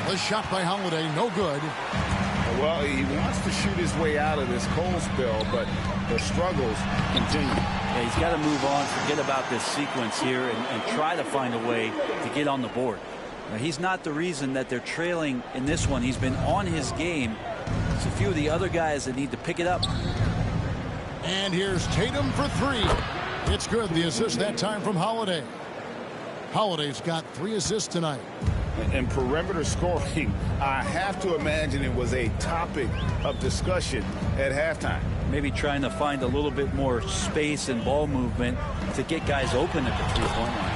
The shot by Holiday, no good. Well, he wants to shoot his way out of this cold spell, but the struggles continue. Yeah, he's got to move on, forget about this sequence here, and try to find a way to get on the board. Now, he's not the reason that they're trailing in this one. He's been on his game. There's a few of the other guys that need to pick it up. And here's Tatum for 3. It's good. The assist that time from Holiday. Holiday's got 3 assists tonight. And perimeter scoring, I have to imagine it was a topic of discussion at halftime. Maybe trying to find a little bit more space and ball movement to get guys open at the three-point line.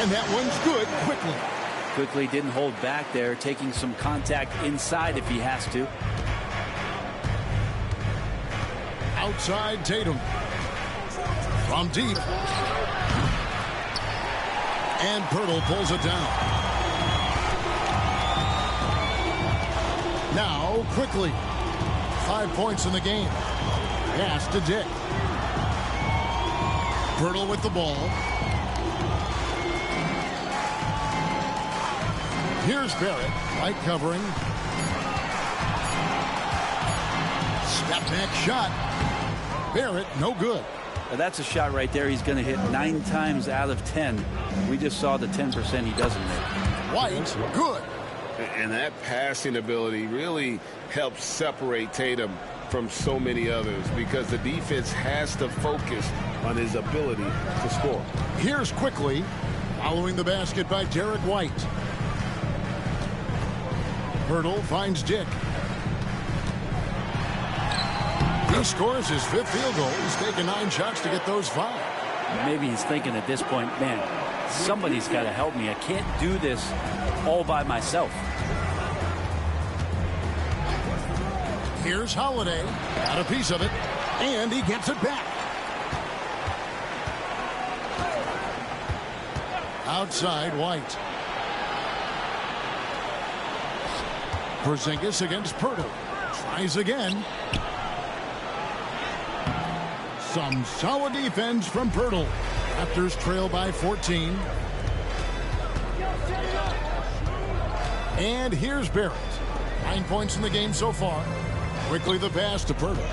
And that one's good. Quickly didn't hold back there, taking some contact inside if he has to. Outside Tatum. From deep. And Pirtle pulls it down. Now, quickly. 5 points in the game. Pass to Dick. Pirtle with the ball. Here's Barrett. Light covering. Step back shot. Barrett, no good. Now that's a shot right there he's going to hit 9 times out of 10. We just saw the 10% he doesn't make. White, good. And that passing ability really helps separate Tatum from so many others because the defense has to focus on his ability to score. Here's quickly. Following the basket by Derek White. Pirtle finds Dick. He scores his 5th field goal. He's taken 9 shots to get those 5. Maybe he's thinking at this point, man, somebody's got to help me. I can't do this all by myself. Here's Holiday. Got a piece of it. And he gets it back. Outside, White. Porzingis against Pirtle. Tries again. Some solid defense from Pirtle. Raptors trail by 14. And here's Barrett. 9 points in the game so far. Quickly the pass to Pirtle.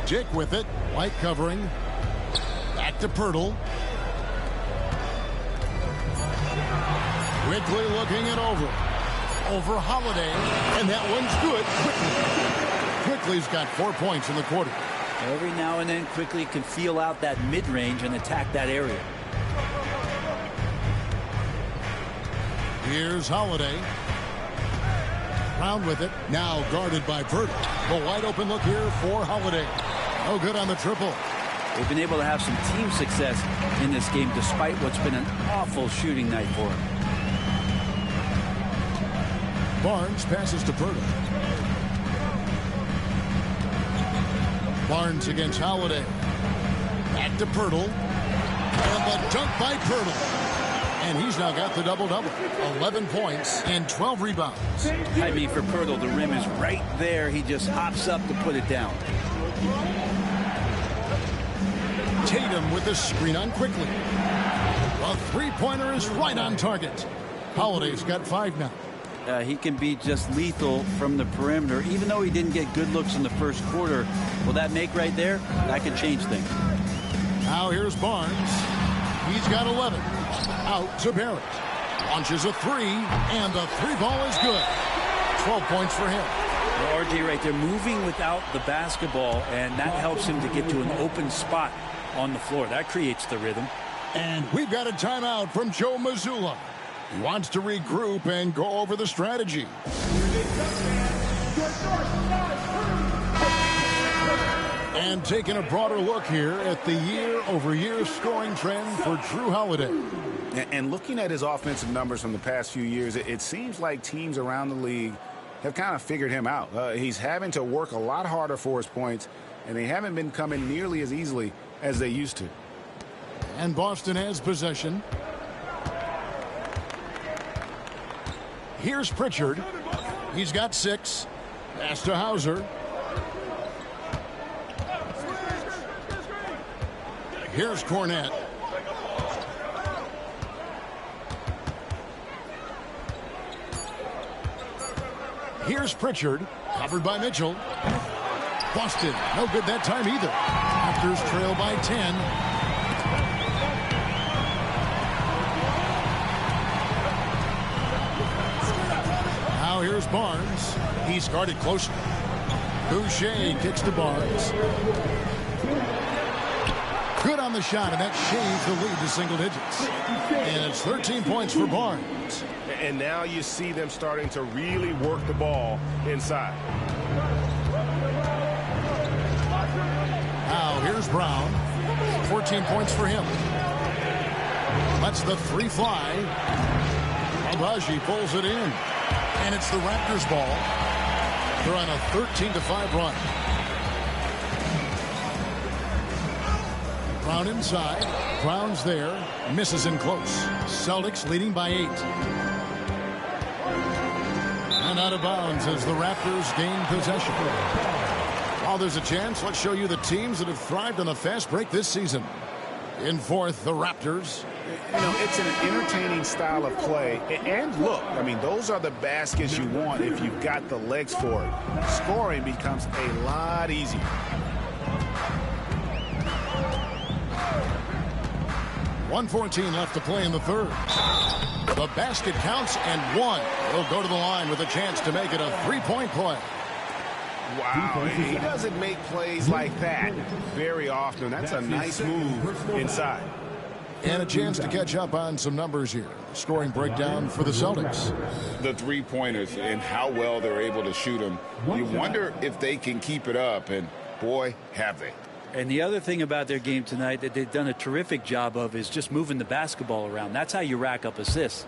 Dick with it. White covering. Back to Pirtle. Quickly looking it over. Over Holiday. And that one's good. Quickly's got 4 points in the quarter. Every now and then, Quickly can feel out that mid-range and attack that area. Here's Holiday. Round with it. Now guarded by Pirtle. A wide open look here for Holiday. No good on the triple. They've been able to have some team success in this game despite what's been an awful shooting night for them. Barnes passes to Pirtle. Barnes against Holiday. Back to Pirtle. And the dunk by Pirtle. And he's now got the double-double. 11 points and 12 rebounds. I mean, for Pirtle, the rim is right there. He just hops up to put it down. Tatum with the screen on Quickly. A three-pointer is right on target. Holiday's got 5 now. He can be just lethal from the perimeter. Even though he didn't get good looks in the first quarter, will that make right there? That could change things. Now here's Barnes. He's got 11. Out to Barrett. Launches a 3, and the 3-ball is good. 12 points for him. Well, RJ right there moving without the basketball, and that helps him to get to an open spot on the floor. That creates the rhythm. And we've got a timeout from Joe Mazzulla. He wants to regroup and go over the strategy. And taking a broader look here at the year-over-year scoring trend for Jrue Holiday. And looking at his offensive numbers from the past few years, it seems like teams around the league have kind of figured him out. He's having to work a lot harder for his points, and they haven't been coming nearly as easily as they used to. And Boston has possession. Here's Pritchard. He's got 6. Pass to Hauser. Here's Cornette. Here's Pritchard. Covered by Mitchell. Boston. No good that time either. Raptors trail by 10. Now here's Barnes. He's guarded closely. Boucher kicks to Barnes. Good on the shot, and that shaves the lead to single digits. And it's 13 points for Barnes. And now you see them starting to really work the ball inside. Now here's Brown. 14 points for him. Lets the 3 fly. Abaji pulls it in. And it's the Raptors ball. They're on a 13-5 run. Brown inside. Brown's there. Misses in close. Celtics leading by 8. And And out of bounds as the Raptors gain possession. While there's a chance, let's show you the teams that have thrived on the fast break this season. In fourth, the Raptors. You know, it's an entertaining style of play. And look, I mean, those are the baskets you want if you've got the legs for it. Scoring becomes a lot easier. .114 left to play in the third. The basket counts and one. He'll go to the line with a chance to make it a three-point play. Wow, he doesn't make plays like that very often. That's a nice move inside. And a chance to catch up on some numbers here. Scoring breakdown for the Celtics. The three-pointers and how well they're able to shoot them. You wonder if they can keep it up, and boy, have they. And the other thing about their game tonight that they've done a terrific job of is just moving the basketball around. That's how you rack up assists.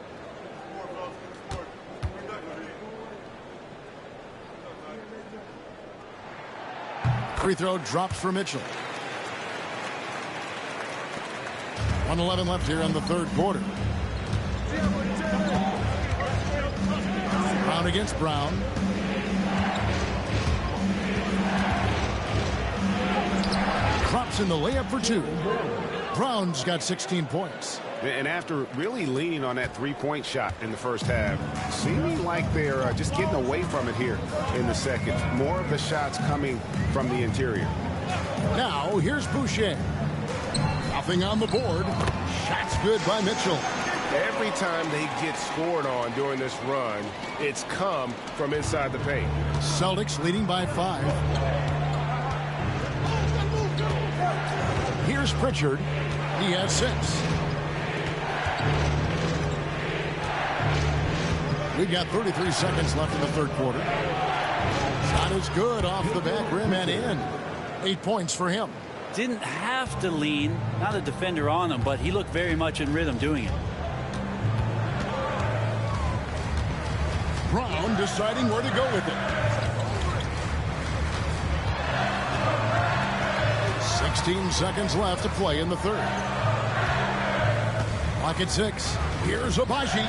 Free throw dropped for Mitchell. 1:11 left here in the third quarter. Brown against Brown. Drops in the layup for two. Brown's got 16 points. And after really leaning on that three-point shot in the first half, seeming like they're just getting away from it here in the second. More of the shots coming from the interior. Now, here's Boucher. Nothing on the board. Shot's good by Mitchell. Every time they get scored on during this run, it's come from inside the paint. Celtics leading by 5. Here's Pritchard. He has 6. We've got 33 seconds left in the third quarter. Shot is good off the back rim and in. 8 points for him. Didn't have to lean, not a defender on him, but he looked very much in rhythm doing it. Brown deciding where to go with it. 16 seconds left to play in the third. Clock at 6. Here's Abaji.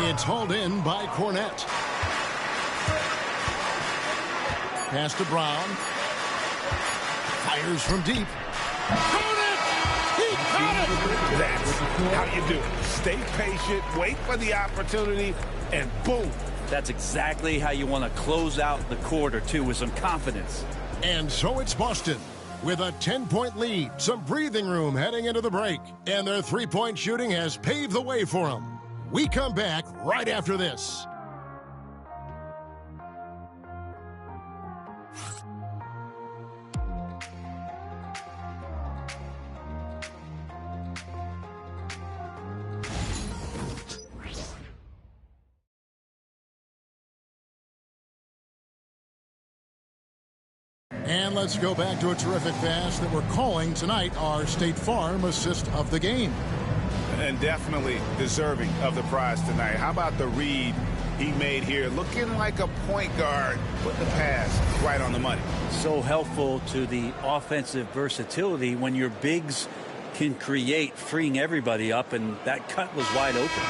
It's hauled in by Cornette. Pass to Brown. Fires from deep. Got it! He got it! That's how you do it. Stay patient, wait for the opportunity, and boom. That's exactly how you want to close out the quarter, too, with some confidence. And so it's Boston with a 10-point lead, some breathing room heading into the break, and their three-point shooting has paved the way for them. We come back right after this. And let's go back to a terrific pass that we're calling tonight our State Farm assist of the game. And definitely deserving of the prize tonight. How about the read he made here? Looking like a point guard, put the pass right on the money. So helpful to the offensive versatility when your bigs can create, freeing everybody up, and that cut was wide open.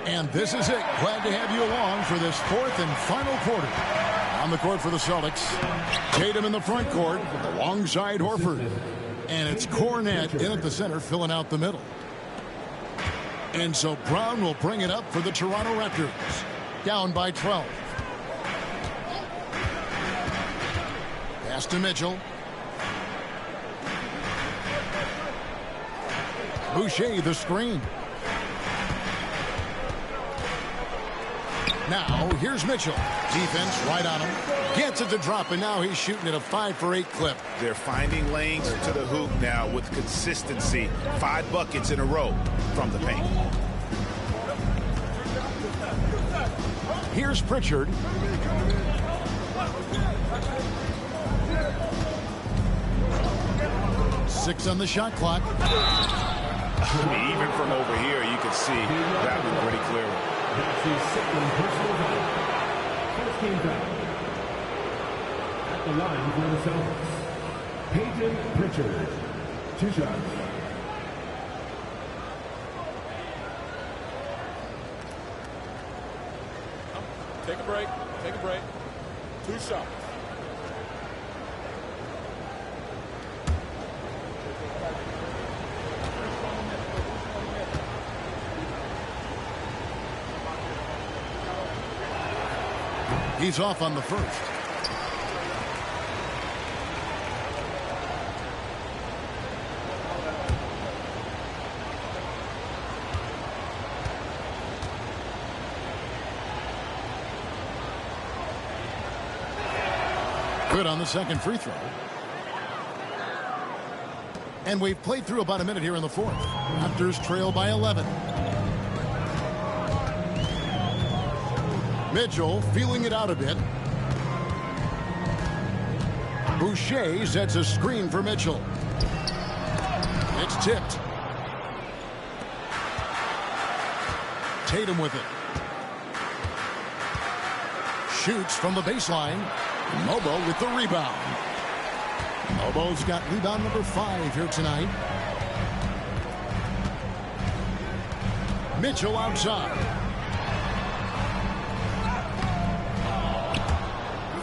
And this is it. Glad to have you along for this fourth and final quarter. On the court for the Celtics, Tatum in the front court alongside Horford. And it's Cornette in at the center, filling out the middle. And so Brown will bring it up for the Toronto Raptors. Down by 12. Pass to Mitchell. Boucher the screen. Now, here's Mitchell. Defense right on him. Gets it to drop, and now he's shooting at a 5-for-8 clip. They're finding lanes to the hoop now with consistency. 5 buckets in a row from the paint. Here's Pritchard. Six on the shot clock. Even from over here, you can see that one pretty clearly. That's his second personal foul. First team foul. At the line for the Celtics, Peyton Pritchard. 2 shots. Take a break. Take a break. 2 shots. He's off on the first. Good on the second free throw. And we've played through about a minute here in the fourth. Raptors trail by 11. Mitchell feeling it out a bit. Boucher sets a screen for Mitchell. It's tipped. Tatum with it. Shoots from the baseline. Mobo with the rebound. Mobo's got rebound number 5 here tonight. Mitchell outside.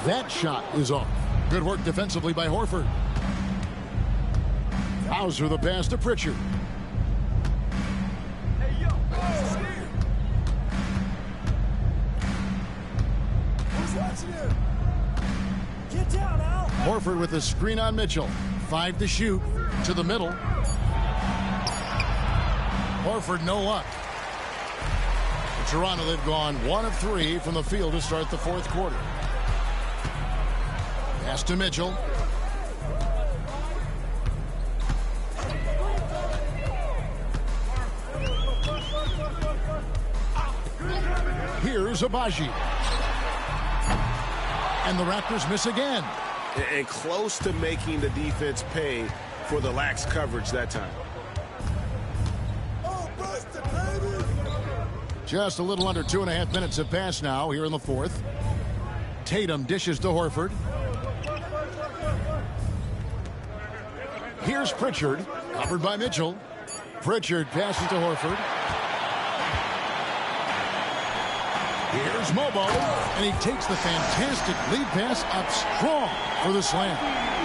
That shot is off. Good work defensively by Horford. Hauser the pass to Pritchard. Hey, yo, who's watching him? Get down, Al. Horford with a screen on Mitchell. 5 to shoot. To the middle. Horford no luck. Toronto, they've gone 1 of 3 from the field to start the fourth quarter. Pass to Mitchell. Here's Abaji. And the Raptors miss again. And close to making the defense pay for the lax coverage that time. Just a little under 2.5 minutes have passed now here in the fourth. Tatum dishes to Horford. Here's Pritchard, covered by Mitchell. Pritchard passes to Horford. Here's Mobo, and he takes the fantastic lead pass up strong for the slam.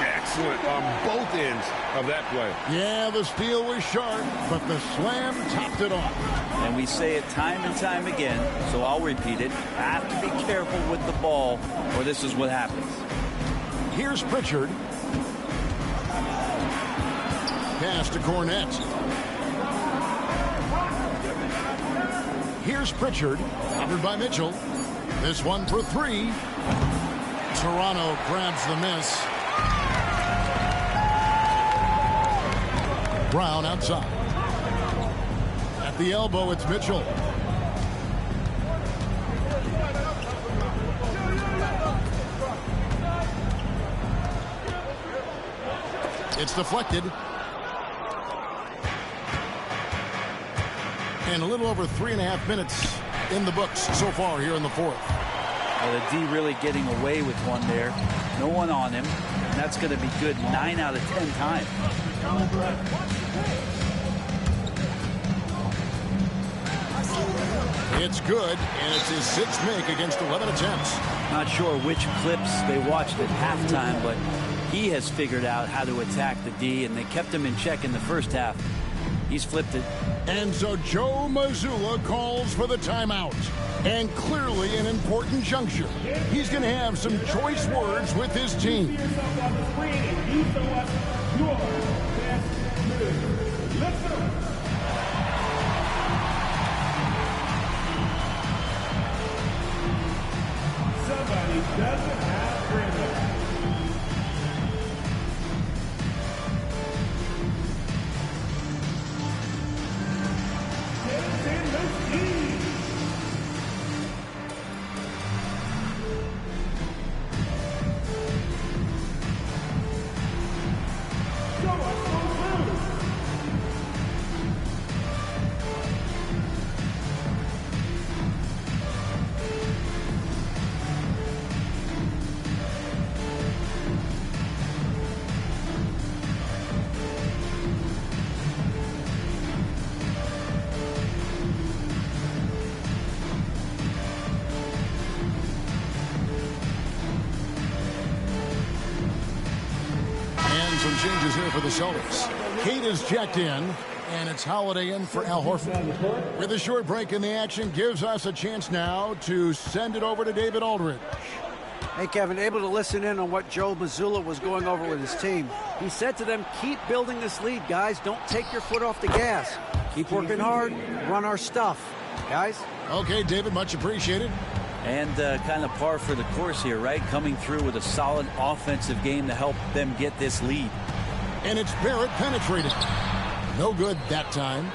Excellent on both ends of that play. Yeah, the steal was sharp, but the slam topped it off. And we say it time and time again, so I'll repeat it. Have to be careful with the ball, or this is what happens. Here's Pritchard. Pass to Cornette. Here's Pritchard, covered by Mitchell. This one for 3. Toronto grabs the miss. Brown outside. At the elbow, it's Mitchell. It's deflected. And a little over 3.5 minutes in the books so far here in the fourth. Well, the D really getting away with one there. No one on him. And that's going to be good 9 out of 10 times. It's good, and it's his 6th make against 11 attempts. Not sure which clips they watched at halftime, but he has figured out how to attack the D, and they kept him in check in the first half. He's flipped it. And so Joe Mazzulla calls for the timeout. And clearly an important juncture. He's going to have some choice words with his team. Somebody doesn't have rhythm. Come on. here for the Celtics. Kate is checked in, and it's Holiday in for Al Horford. With a short break in the action, gives us a chance now to send it over to David Aldridge. Hey, Kevin, able to listen in on what Joe Mazzulla was going over with his team. He said to them, keep building this lead, guys. Don't take your foot off the gas. Keep working hard. Run our stuff, guys. Okay, David, much appreciated. And kind of par for the course here, right? Coming through with a solid offensive game to help them get this lead. And it's Barrett penetrating. No good that time.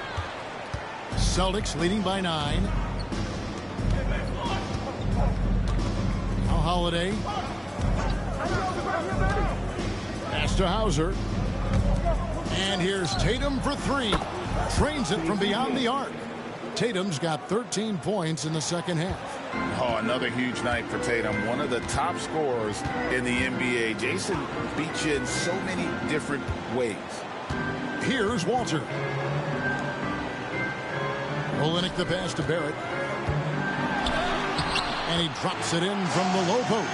Celtics leading by 9. Now Holiday. Pass to Hauser. And here's Tatum for 3. Trains it from beyond the arc. Tatum's got 13 points in the second half. Oh, another huge night for Tatum. One of the top scorers in the NBA. Jason beats you in so many different ways. Here's Walter. Olenek the pass to Barrett. And he drops it in from the low post.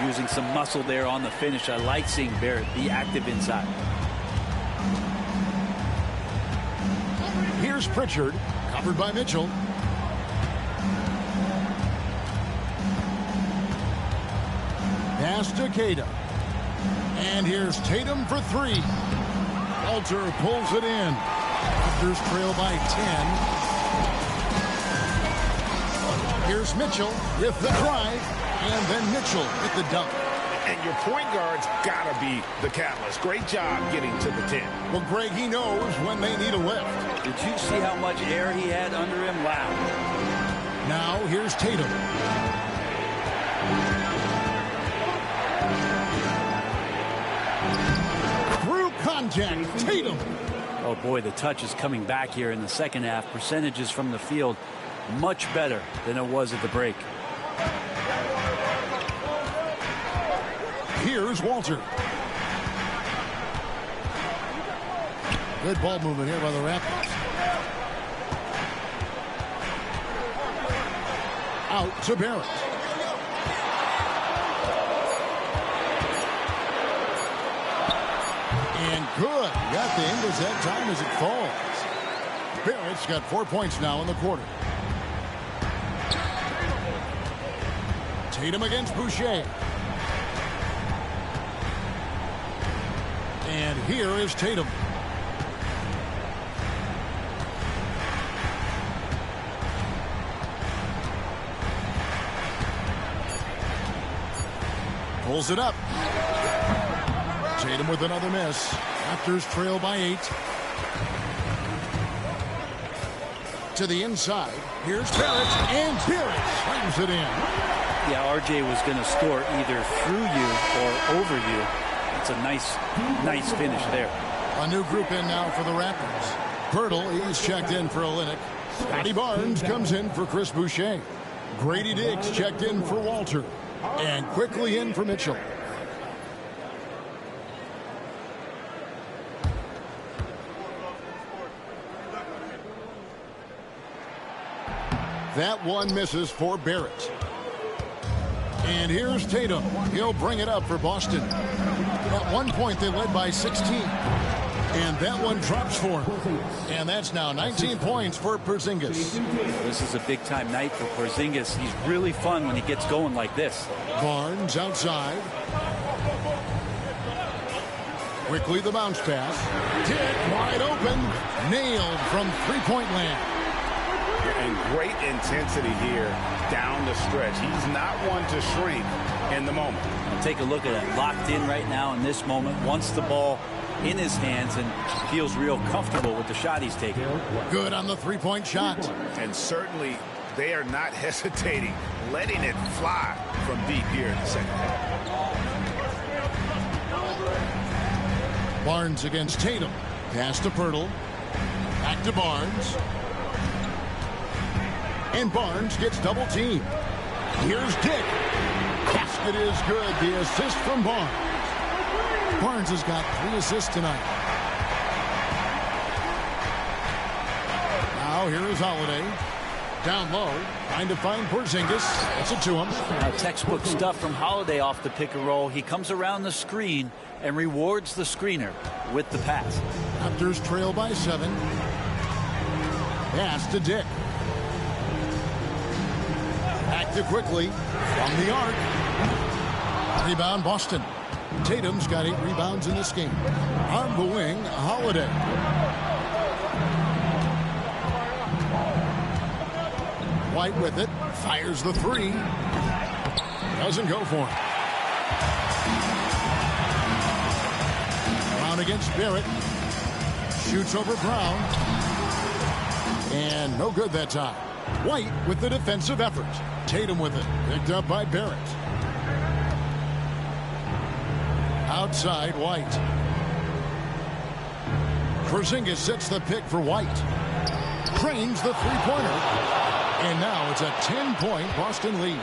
Using some muscle there on the finish. I like seeing Barrett be active inside. Here's Pritchard, covered by Mitchell. Pass to Kata. And here's Tatum for 3. Walter pulls it in. Raptors trail by 10. Here's Mitchell with the drive. And then Mitchell with the dunk. And your point guard's got to be the catalyst. Great job getting to the 10. Well, Greg, he knows when they need a lift. Did you see how much air he had under him? Wow. Now here's Tatum. Through contact, Tatum. Oh, boy, the touch is coming back here in the second half. Percentages from the field much better than it was at the break. Here's Walter. Good ball movement here by the Raptors. Out to Barrett. And good. Got the Ingles that time as it falls. Barrett's got 4 points now in the quarter. Tatum against Boucher. And here is Tatum. Pulls it up. Tatum with another miss. Raptors trail by 8. To the inside. Here's Barrett. And Barrett slams it in. Yeah, RJ was going to score either through you or over you. It's a nice finish there. A new group in now for the Raptors. Pirtle is checked in for Olenek. Scotty Barnes comes in for Chris Boucher. Grady Diggs checked in for Walter. And quickly in for Mitchell. That one misses for Barrett. And here's Tatum. He'll bring it up for Boston. At one point, they led by 16. And that one drops for him. And that's now 19 points for Porzingis. This is a big-time night for Porzingis. He's really fun when he gets going like this. Barnes outside. Quickly the bounce pass. Dick wide open. Nailed from three-point land. And great intensity here down the stretch. He's not one to shrink in the moment. And take a look at it. Locked in right now in this moment. Wants the ball in his hands and feels real comfortable with the shot he's taking. Good on the three-point shot. And certainly they are not hesitating, letting it fly from deep here in the second half. Barnes against Tatum. Pass to Pirtle. Back to Barnes. And Barnes gets double teamed. Here's Dick. Basket is good. The assist from Barnes. Barnes has got 3 assists tonight. Now here is Holiday. Down low. Trying to find Porzingis. Gets it to him. Now textbook stuff from Holiday off the pick and roll. He comes around the screen and rewards the screener with the pass. Raptors trail by 7. Pass to Dick. Back to quickly from the arc. Rebound Boston. Tatum's got 8 rebounds in this game. On the wing, Holiday. White with it. Fires the 3. Doesn't go for it. Brown against Barrett. Shoots over Brown. And no good that time. White with the defensive effort. Tatum with it. Picked up by Barrett. Outside White. Porzingis sets the pick for White. Cranes the three-pointer. And now it's a 10-point Boston lead.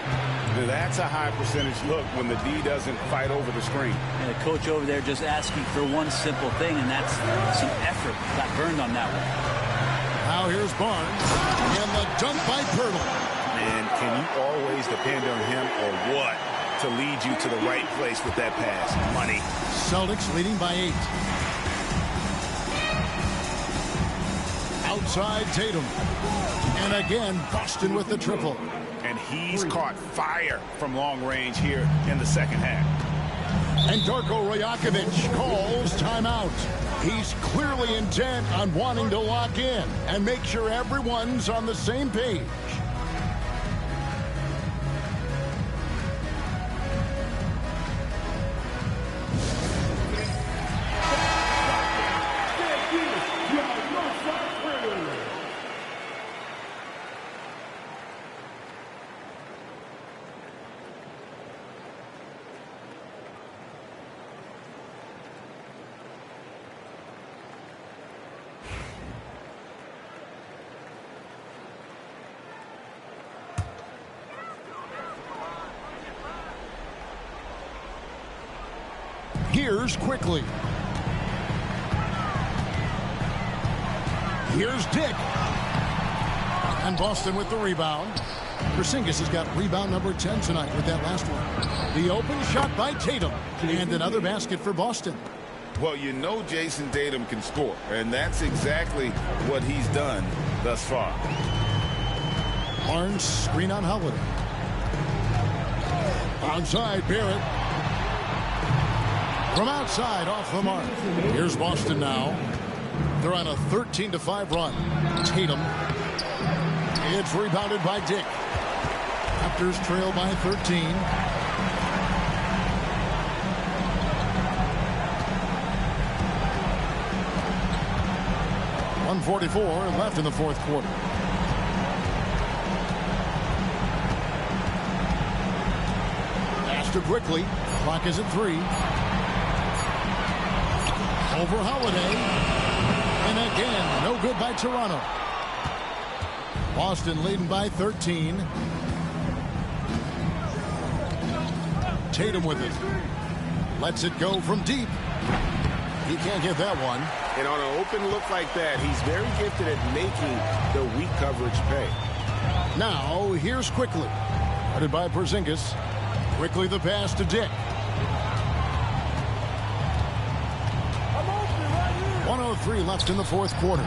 That's a high percentage look when the D doesn't fight over the screen. And the coach over there just asking for one simple thing, and that's some effort. Got burned on that one. Now here's Barnes. And the dunk by Pirtle. And can you always depend on him or what to lead you to the right place with that pass? Money. Celtics leading by 8. Outside Tatum. And again, Boston with the triple. And he's caught fire from long range here in the second half. And Darko Rajakovic calls timeout. He's clearly intent on wanting to lock in and make sure everyone's on the same page. Here's quickly. Here's Dick. And Boston with the rebound. Porzingis has got rebound number 10 tonight with that last one. The open shot by Tatum. And another basket for Boston. Well, you know Jason Tatum can score, and that's exactly what he's done thus far. Barnes screen on Holiday. Outside Barrett. From outside, off the mark. Here's Boston now. They're on a 13-5 run. Tatum. It's rebounded by Dick. Raptors trail by 13. .144 left in the fourth quarter. Pass to quickly. Clock is at 3. Over Holiday. And again, no good by Toronto. Boston leading by 13. Tatum with it. Lets it go from deep. He can't get that one. And on an open look like that, he's very gifted at making the weak coverage pay. Now, here's quickly. Headed by Porzingis. Quickly the pass to Dick. 1:03 left in the fourth quarter.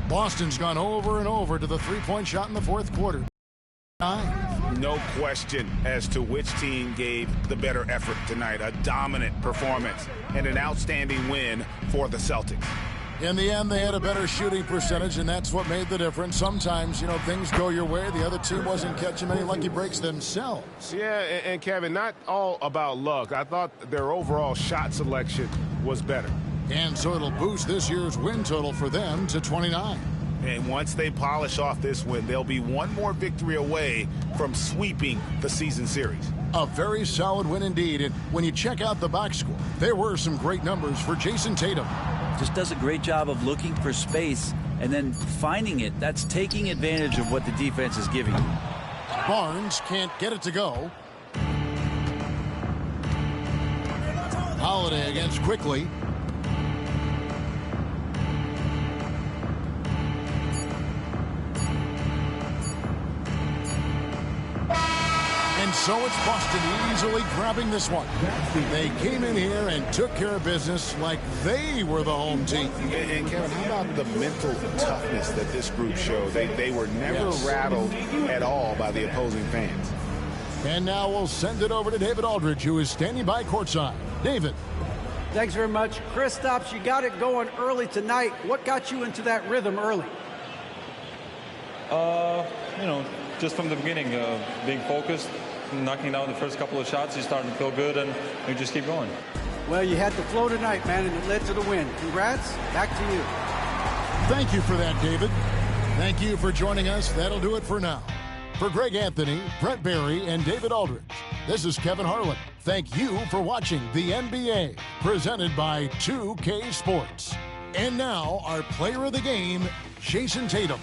Boston's gone over and over to the three-point shot in the fourth quarter. No question as to which team gave the better effort tonight. A dominant performance and an outstanding win for the Celtics. In the end, they had a better shooting percentage, and that's what made the difference. Sometimes, you know, things go your way. The other team wasn't catching many lucky breaks themselves. Yeah, and Kevin, not all about luck. I thought their overall shot selection was better. And so it'll boost this year's win total for them to 29. And once they polish off this win, they'll be one more victory away from sweeping the season series. A very solid win indeed. And when you check out the box score, there were some great numbers for Jason Tatum. Just does a great job of looking for space and then finding it. That's taking advantage of what the defense is giving you. Barnes can't get it to go. Holiday against quickly. And So it's Boston easily grabbing this one. They came in here and took care of business like they were the home team. And Kevin, how about the mental toughness that this group showed? They were never rattled at all by the opposing fans. And now we'll send it over to David Aldridge, who is standing by courtside. David. Thanks very much. Kristaps, you got it going early tonight. What got you into that rhythm early? Just from the beginning, being focused, knocking down the first couple of shots, you started to feel good, and you just keep going. Well, you had the flow tonight, man, and it led to the win. Congrats. Back to you. Thank you for that, David. Thank you for joining us. That'll do it for now. For Greg Anthony, Brent Barry, and David Aldridge, this is Kevin Harlan. Thank you for watching the NBA, presented by 2K Sports. And now, our player of the game, Jason Tatum.